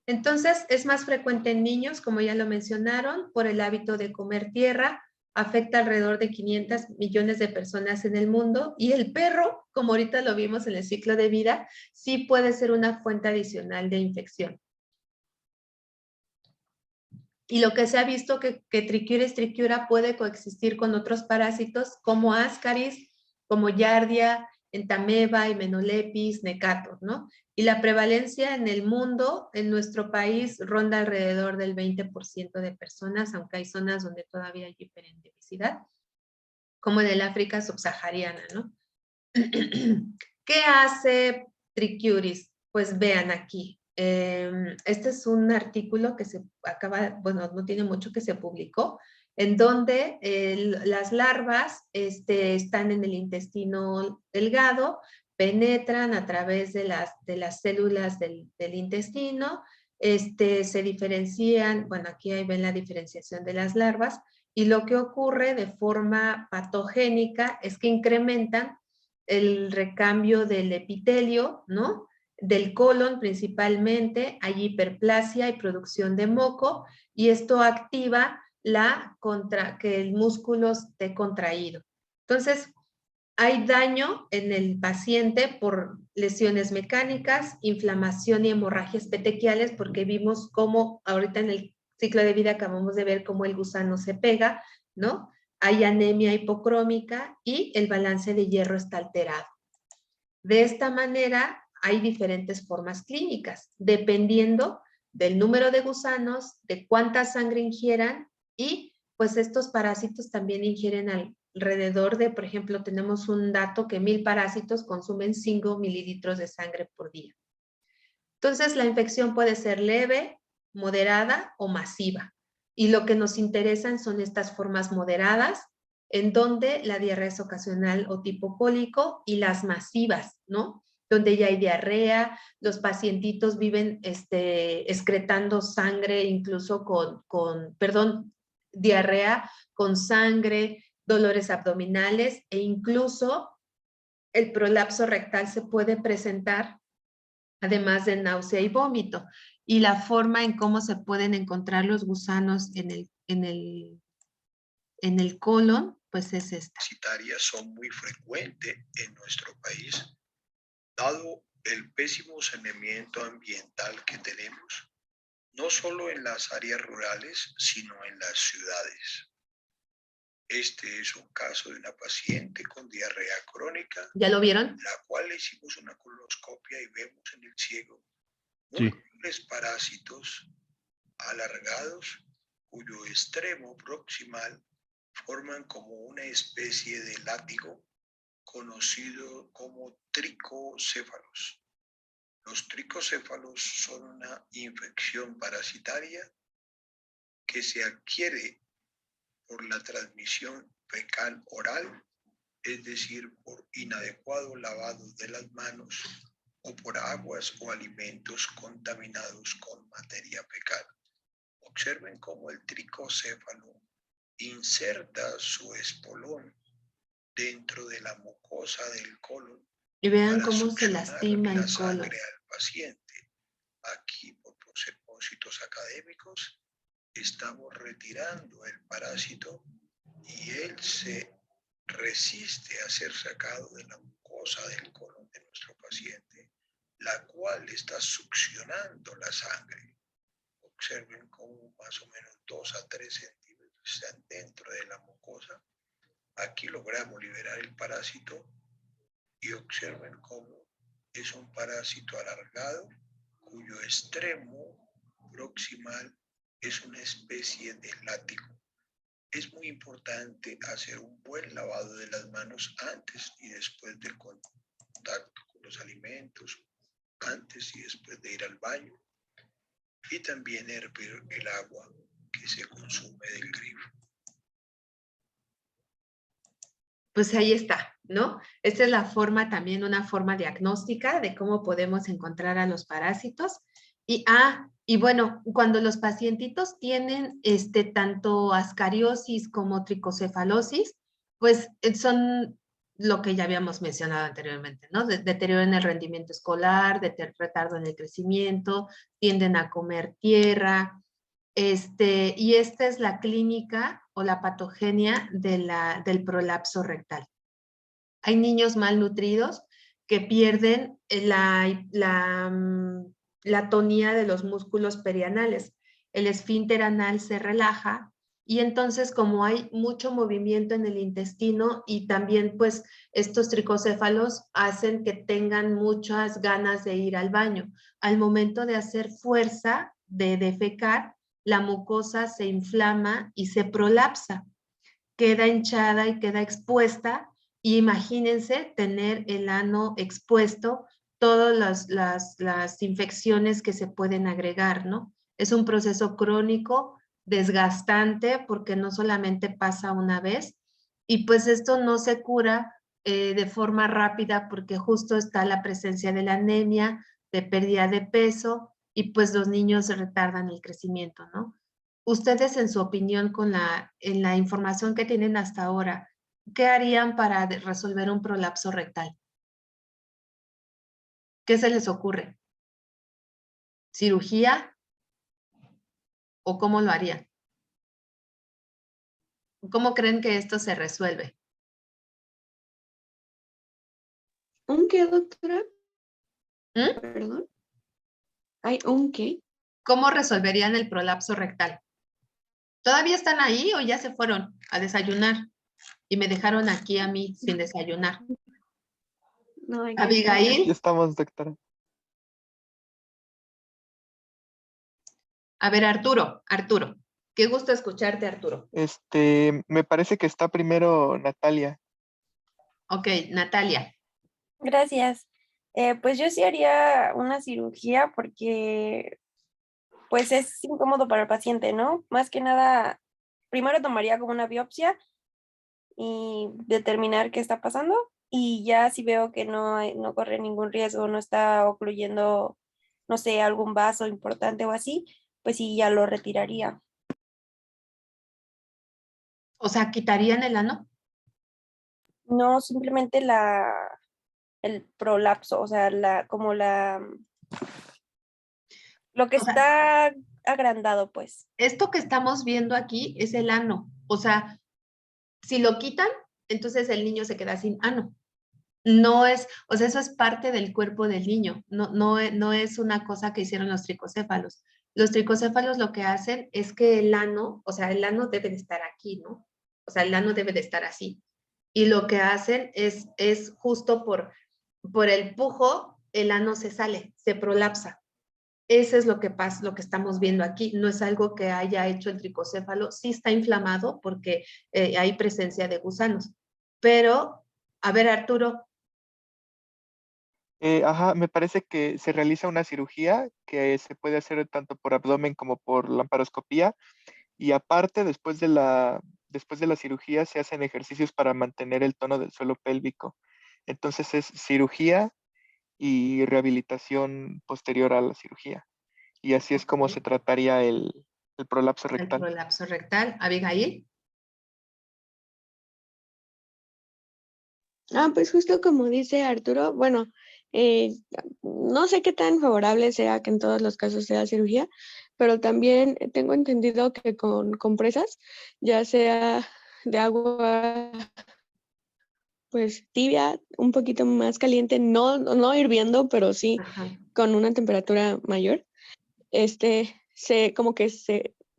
Entonces, es más frecuente en niños, como ya lo mencionaron, por el hábito de comer tierra, afecta alrededor de 500 millones de personas en el mundo, y el perro, como ahorita lo vimos en el ciclo de vida, sí puede ser una fuente adicional de infección. Y lo que se ha visto que Trichuris trichiura puede coexistir con otros parásitos como Ascaris, como Giardia, Entameba, Hymenopeltis, Necator, ¿no? Y la prevalencia en el mundo, en nuestro país, ronda alrededor del 20% de personas, aunque hay zonas donde todavía hay hiperendemicidad, como en el África subsahariana, ¿no? ¿Qué hace Trichuris? Pues vean aquí. Este es un artículo que se acaba, bueno, no tiene mucho que se publicó, en donde las larvas están en el intestino delgado, penetran a través de las células del intestino, se diferencian, bueno, aquí ahí ven la diferenciación de las larvas, y lo que ocurre de forma patogénica es que incrementan el recambio del epitelio, ¿no? Del colon principalmente, hay hiperplasia y producción de moco, y esto activa que el músculo esté contraído. Entonces, hay daño en el paciente por lesiones mecánicas, inflamación y hemorragias petequiales, porque vimos cómo ahorita en el ciclo de vida acabamos de ver cómo el gusano se pega, ¿no? Hay anemia hipocrómica y el balance de hierro está alterado. De esta manera, hay diferentes formas clínicas, dependiendo del número de gusanos, de cuánta sangre ingieran, y pues estos parásitos también ingieren alrededor de, por ejemplo, tenemos un dato que 1000 parásitos consumen 5 mililitros de sangre por día. Entonces, la infección puede ser leve, moderada o masiva. Y lo que nos interesan son estas formas moderadas, en donde la diarrea es ocasional o tipo cólico, y las masivas, ¿no? Donde ya hay diarrea, los pacientitos viven excretando sangre, incluso diarrea con sangre, dolores abdominales, e incluso el prolapso rectal se puede presentar, además de náusea y vómito. Y la forma en cómo se pueden encontrar los gusanos en el colon, pues es esta. Parasitarias son muy frecuentes en nuestro país, dado el pésimo saneamiento ambiental que tenemos, no solo en las áreas rurales, sino en las ciudades. Este es un caso de una paciente con diarrea crónica. ¿Ya lo vieron? La cual le hicimos una colonoscopia y vemos en el ciego Sí. múltiples parásitos alargados cuyo extremo proximal forman como una especie de látigo conocido como tricocéfalos. Los tricocéfalos son una infección parasitaria que se adquiere por la transmisión fecal oral, es decir, por inadecuado lavado de las manos o por aguas o alimentos contaminados con materia fecal. Observen cómo el tricocéfalo inserta su espolón dentro de la mucosa del colon y vean para cómo se succionar lastima la el colon. sangre al paciente. Aquí, por propósitos académicos, estamos retirando el parásito y él se resiste a ser sacado de la mucosa del colon de nuestro paciente, la cual está succionando la sangre. Observen cómo más o menos 2 a 3 centímetros están dentro de la mucosa. Aquí logramos liberar el parásito y observen cómo es un parásito alargado cuyo extremo proximal es una especie de látigo. Es muy importante hacer un buen lavado de las manos antes y después del contacto con los alimentos, antes y después de ir al baño, y también hervir el agua que se consume del grifo. Pues ahí está, ¿no? Esta es la forma también, una forma diagnóstica de cómo podemos encontrar a los parásitos. Y bueno, cuando los pacientitos tienen tanto ascariosis como tricocefalosis, pues son lo que ya habíamos mencionado anteriormente, ¿no? Deterioro en el rendimiento escolar, retardo en el crecimiento, tienden a comer tierra, y esta es la clínica o la patogenia del prolapso rectal. Hay niños malnutridos que pierden la tonía de los músculos perianales. El esfínter anal se relaja y entonces como hay mucho movimiento en el intestino y también pues estos tricocéfalos hacen que tengan muchas ganas de ir al baño. Al momento de hacer fuerza, de defecar, la mucosa se inflama y se prolapsa. Queda hinchada y queda expuesta. Y imagínense tener el ano expuesto, todas las infecciones que se pueden agregar, ¿no? Es un proceso crónico, desgastante, porque no solamente pasa una vez, y pues esto no se cura de forma rápida porque justo está la presencia de la anemia, de pérdida de peso, y pues los niños retardan el crecimiento, ¿no? Ustedes, en su opinión, en la información que tienen hasta ahora, ¿qué harían para resolver un prolapso rectal? ¿Qué se les ocurre? ¿Cirugía? ¿O cómo lo harían? ¿Cómo creen que esto se resuelve? ¿Un qué, doctora? ¿Mm? Perdón. ¿Hay un qué? ¿Cómo resolverían el prolapso rectal? ¿Todavía están ahí o ya se fueron a desayunar? Y me dejaron aquí a mí sin desayunar. No, aquí Abigail. Ya estamos, doctora. A ver, Arturo, qué gusto escucharte, Arturo. Me parece que está primero Natalia. Ok, Natalia. Gracias. Pues yo sí haría una cirugía porque pues es incómodo para el paciente, ¿no? Más que nada, primero tomaría como una biopsia y determinar qué está pasando y ya si veo que no corre ningún riesgo, no está ocluyendo, no sé, algún vaso importante o así, pues sí, ya lo retiraría. O sea, ¿quitarían el ano? No, simplemente el prolapso, o sea, lo que está agrandado, pues. Esto que estamos viendo aquí es el ano. O sea, si lo quitan, entonces el niño se queda sin ano. No es, o sea, eso es parte del cuerpo del niño. No es una cosa que hicieron los tricocéfalos. Los tricocéfalos lo que hacen es que el ano, o sea, el ano debe de estar aquí, ¿no? O sea, el ano debe de estar así. Y lo que hacen es justo por el pujo, el ano se sale, se prolapsa. Eso es lo que pasa, lo que estamos viendo aquí. No es algo que haya hecho el tricocéfalo. Sí está inflamado porque hay presencia de gusanos. Pero, a ver, Arturo. Me parece que se realiza una cirugía que se puede hacer tanto por abdomen como por laparoscopía. Y aparte, después de la cirugía, se hacen ejercicios para mantener el tono del suelo pélvico. Entonces es cirugía y rehabilitación posterior a la cirugía. Y así es como se trataría el prolapso rectal. El prolapso rectal. Abigail. Pues justo como dice Arturo, bueno, no sé qué tan favorable sea que en todos los casos sea cirugía, pero también tengo entendido que con compresas, ya sea de agua pues tibia, un poquito más caliente, no hirviendo, pero sí con una temperatura mayor, como que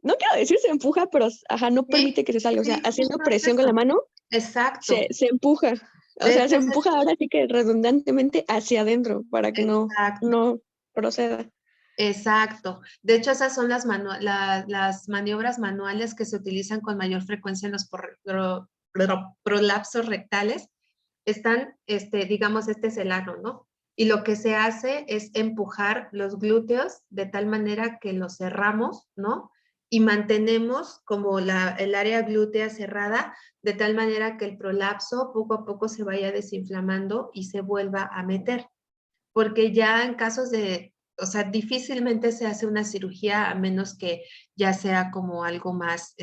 no quiero decir se empuja, pero no permite que se salga, o sea, haciendo presión con la mano, exacto, se empuja. O sea, se empuja ahora sí que redundantemente hacia adentro para que no proceda. Exacto. De hecho, esas son las maniobras manuales que se utilizan con mayor frecuencia en los prolapsos rectales. Están, digamos, este es el ano, ¿no? Y lo que se hace es empujar los glúteos de tal manera que los cerramos, ¿no? Y mantenemos como el área glútea cerrada de tal manera que el prolapso poco a poco se vaya desinflamando y se vuelva a meter. Porque ya en casos o sea, difícilmente se hace una cirugía a menos que ya sea como algo más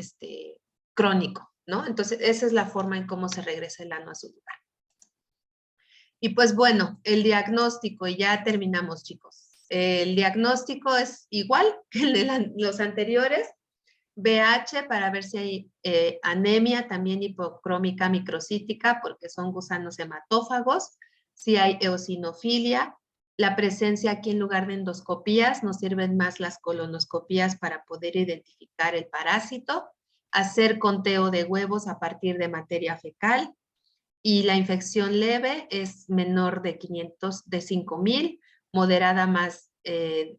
crónico, ¿no? Entonces, esa es la forma en cómo se regresa el ano a su lugar. Y pues bueno, el diagnóstico, y ya terminamos, chicos. El diagnóstico es igual que el de los anteriores. BH para ver si hay anemia, también hipocrómica microcítica, porque son gusanos hematófagos. Si hay eosinofilia. La presencia aquí en lugar de endoscopías, nos sirven más las colonoscopías para poder identificar el parásito. Hacer conteo de huevos a partir de materia fecal. Y la infección leve es menor de 5.000, moderada más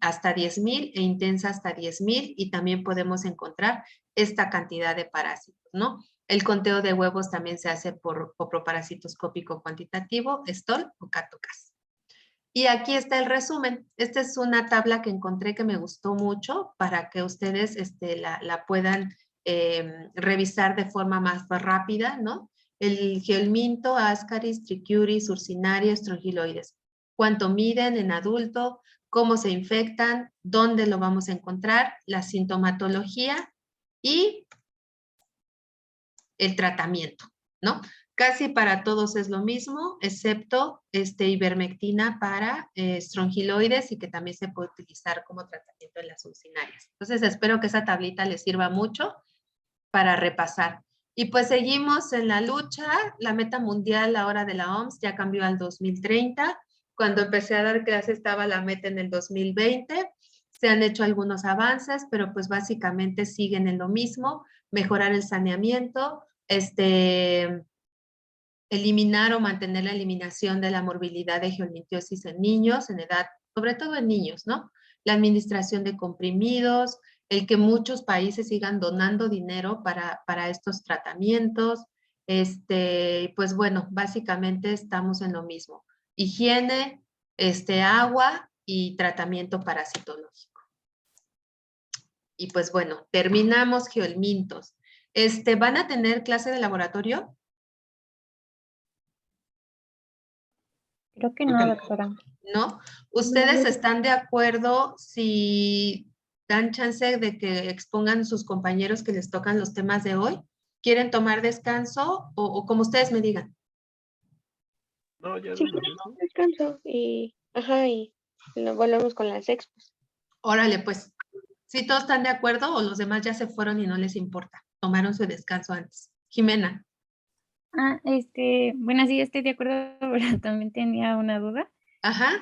hasta 10.000 e intensa hasta 10.000, y también podemos encontrar esta cantidad de parásitos, ¿no? El conteo de huevos también se hace por coproparasitoscópico cuantitativo, STOL o CATOCAS. Y aquí está el resumen. Esta es una tabla que encontré que me gustó mucho para que ustedes la puedan revisar de forma más rápida, ¿no? El geominto, ascaris, trichuris, urcinaria, estrongiloides. ¿Cuánto miden en adulto? ¿Cómo se infectan? ¿Dónde lo vamos a encontrar? La sintomatología y el tratamiento, ¿no? Casi para todos es lo mismo, excepto ivermectina para estrongiloides, y que también se puede utilizar como tratamiento en las urcinarias. Entonces, espero que esa tablita les sirva mucho para repasar. Y pues seguimos en la lucha. La meta mundial ahora de la OMS ya cambió al 2030. Cuando empecé a dar clase estaba la meta en el 2020. Se han hecho algunos avances, pero pues básicamente siguen en lo mismo. Mejorar el saneamiento, eliminar o mantener la eliminación de la morbilidad de geomintosis en niños, en edad, sobre todo en niños, ¿no? La administración de comprimidos, el que muchos países sigan donando dinero para estos tratamientos, pues bueno, básicamente estamos en lo mismo. Higiene, agua y tratamiento parasitológico. Y pues bueno, terminamos geomintos. ¿Van a tener clase de laboratorio? Creo que no, doctora. ¿No? ¿Ustedes están de acuerdo si dan chance de que expongan sus compañeros que les tocan los temas de hoy? ¿Quieren tomar descanso o como ustedes me digan? No, ya Sí, descanso y nos volvemos con las expos. Órale, pues. ¿Sí todos están de acuerdo o los demás ya se fueron y no les importa? Tomaron su descanso antes. Jimena. Bueno, sí, estoy de acuerdo, pero también tenía una duda. Ajá.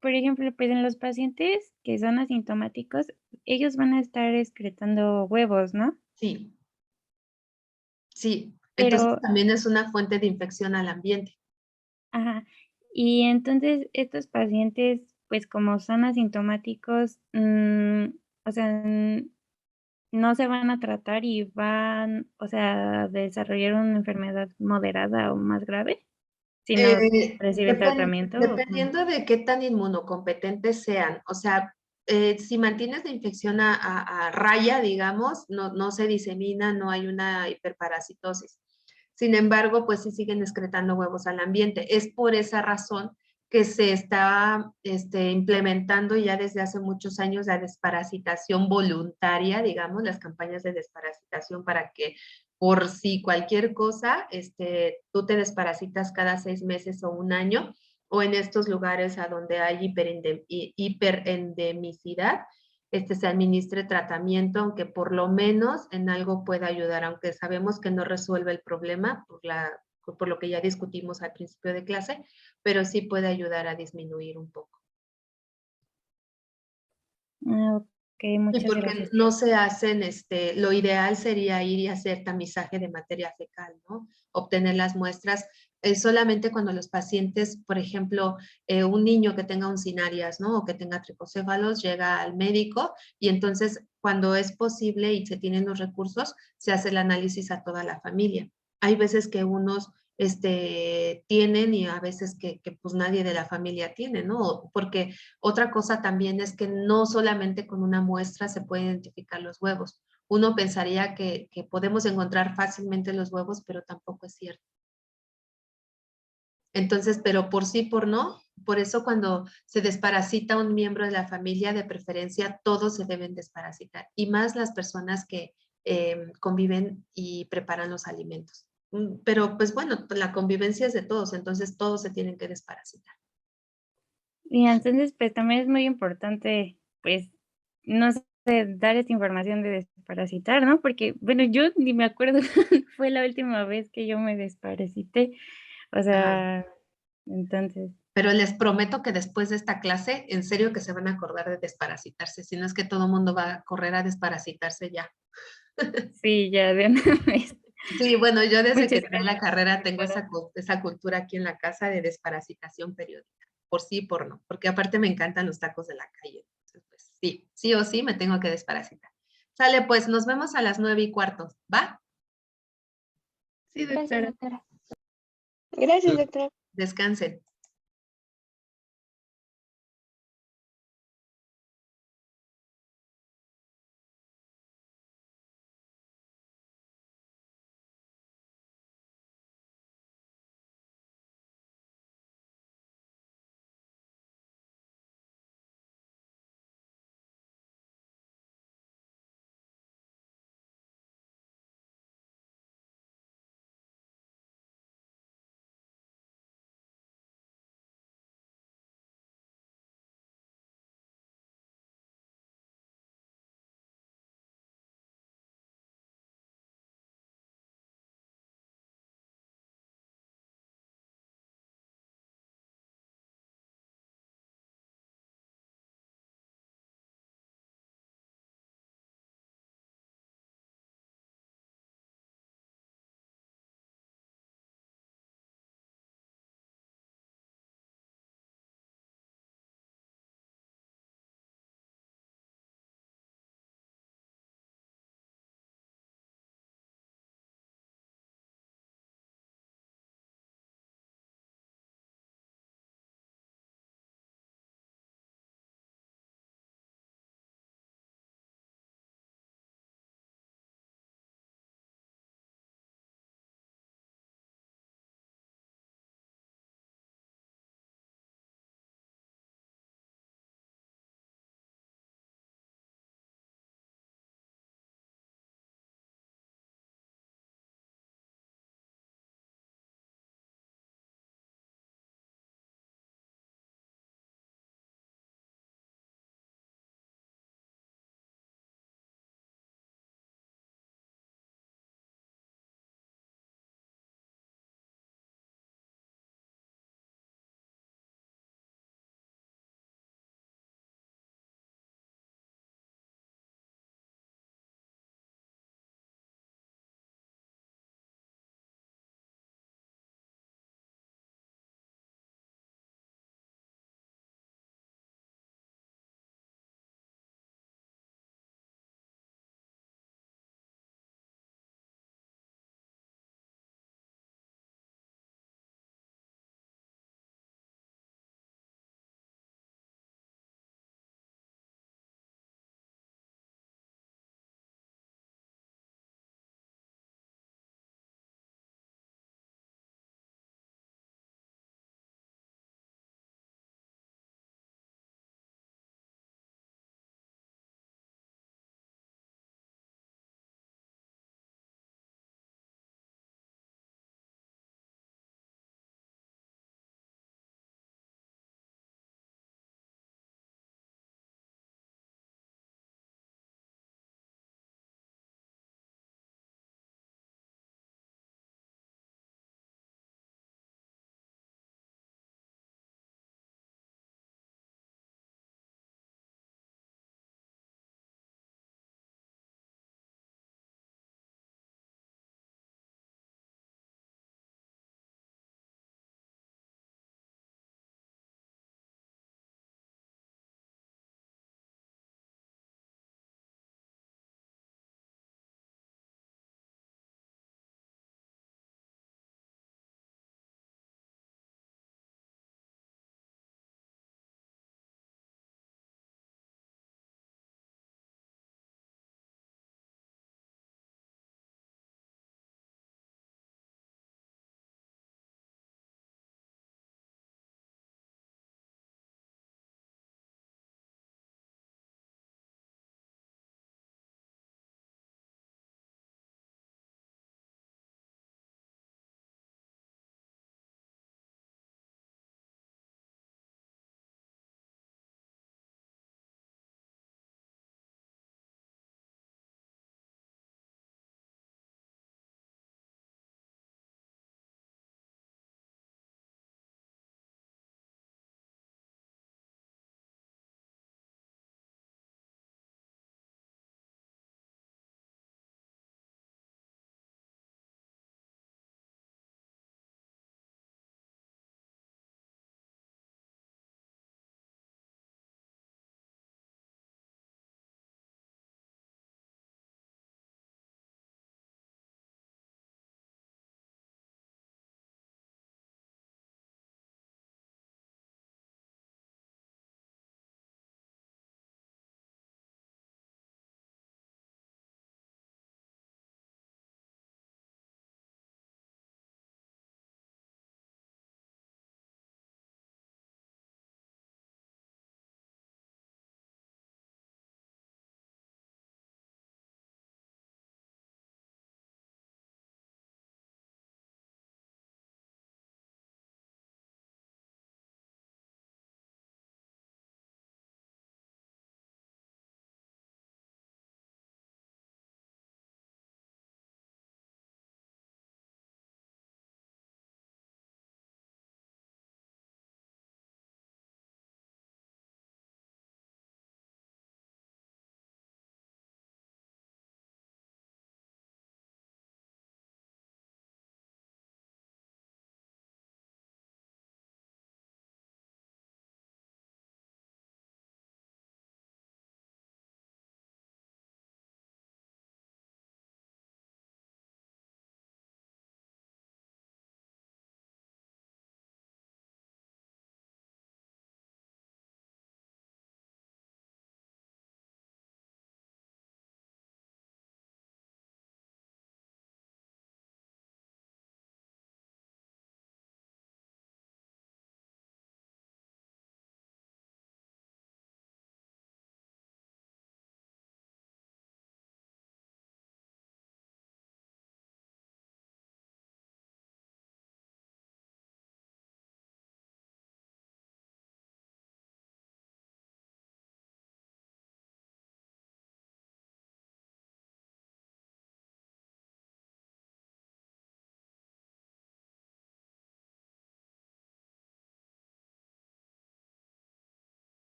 Por ejemplo, pues en los pacientes que son asintomáticos, ellos van a estar excretando huevos, ¿no? Sí. Sí, Pero, entonces también es una fuente de infección al ambiente. Ajá. Y entonces estos pacientes, pues como son asintomáticos, o sea, no se van a tratar y van, o sea, a desarrollar una enfermedad moderada o más grave si no reciben tratamiento. Dependiendo de qué tan inmunocompetentes sean. O sea, si mantienes la infección a raya, digamos, no se disemina, no hay una hiperparasitosis. Sin embargo, pues sí siguen excretando huevos al ambiente. Es por esa razón que se está implementando ya desde hace muchos años la desparasitación voluntaria, digamos, las campañas de desparasitación para que por si cualquier cosa, tú te desparasitas cada 6 meses o un año, o en estos lugares a donde hay hiperendemicidad, se administre tratamiento, aunque por lo menos en algo pueda ayudar, aunque sabemos que no resuelve el problema por lo que ya discutimos al principio de clase, pero sí puede ayudar a disminuir un poco. Ok, muchas porque gracias. no se hacen, lo ideal sería ir y hacer tamizaje de materia fecal, ¿no? Obtener las muestras solamente cuando los pacientes, por ejemplo, un niño que tenga uncinarias, ¿no? O que tenga tricocéfalos, llega al médico y entonces cuando es posible y se tienen los recursos, se hace el análisis a toda la familia. Hay veces que unos tienen y a veces que pues nadie de la familia tiene, ¿no? Porque otra cosa también es que no solamente con una muestra se pueden identificar los huevos. Uno pensaría que podemos encontrar fácilmente los huevos, pero tampoco es cierto. Entonces, pero por sí, por no, por eso cuando se desparasita un miembro de la familia, de preferencia, todos se deben desparasitar. Y más las personas que conviven y preparan los alimentos. Pero pues bueno, la convivencia es de todos, entonces todos se tienen que desparasitar. Y entonces, pues también es muy importante, pues, no sé, dar esta información de desparasitar, ¿no? Porque, bueno, yo ni me acuerdo fue la última vez que yo me desparasité. O sea, entonces, Pero les prometo que después de esta clase, en serio que se van a acordar de desparasitarse, si no es que todo el mundo va a correr a desparasitarse ya. sí, ya de una vez. Sí, bueno, yo desde que Muchas entré en la carrera tengo gracias. esa cultura aquí en la casa de desparasitación periódica, por sí y por no, porque aparte me encantan los tacos de la calle. Entonces, pues, sí, sí o sí me tengo que desparasitar. Sale, pues nos vemos a las 9:15, ¿va? Sí, doctora. Gracias, doctora. Descansen.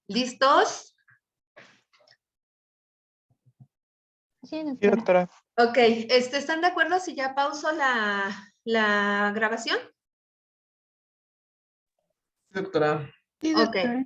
¿Listos? Sí, Sí, doctora. Ok, ¿están de acuerdo si ya pauso la grabación? Doctora. Sí, Ok, doctora.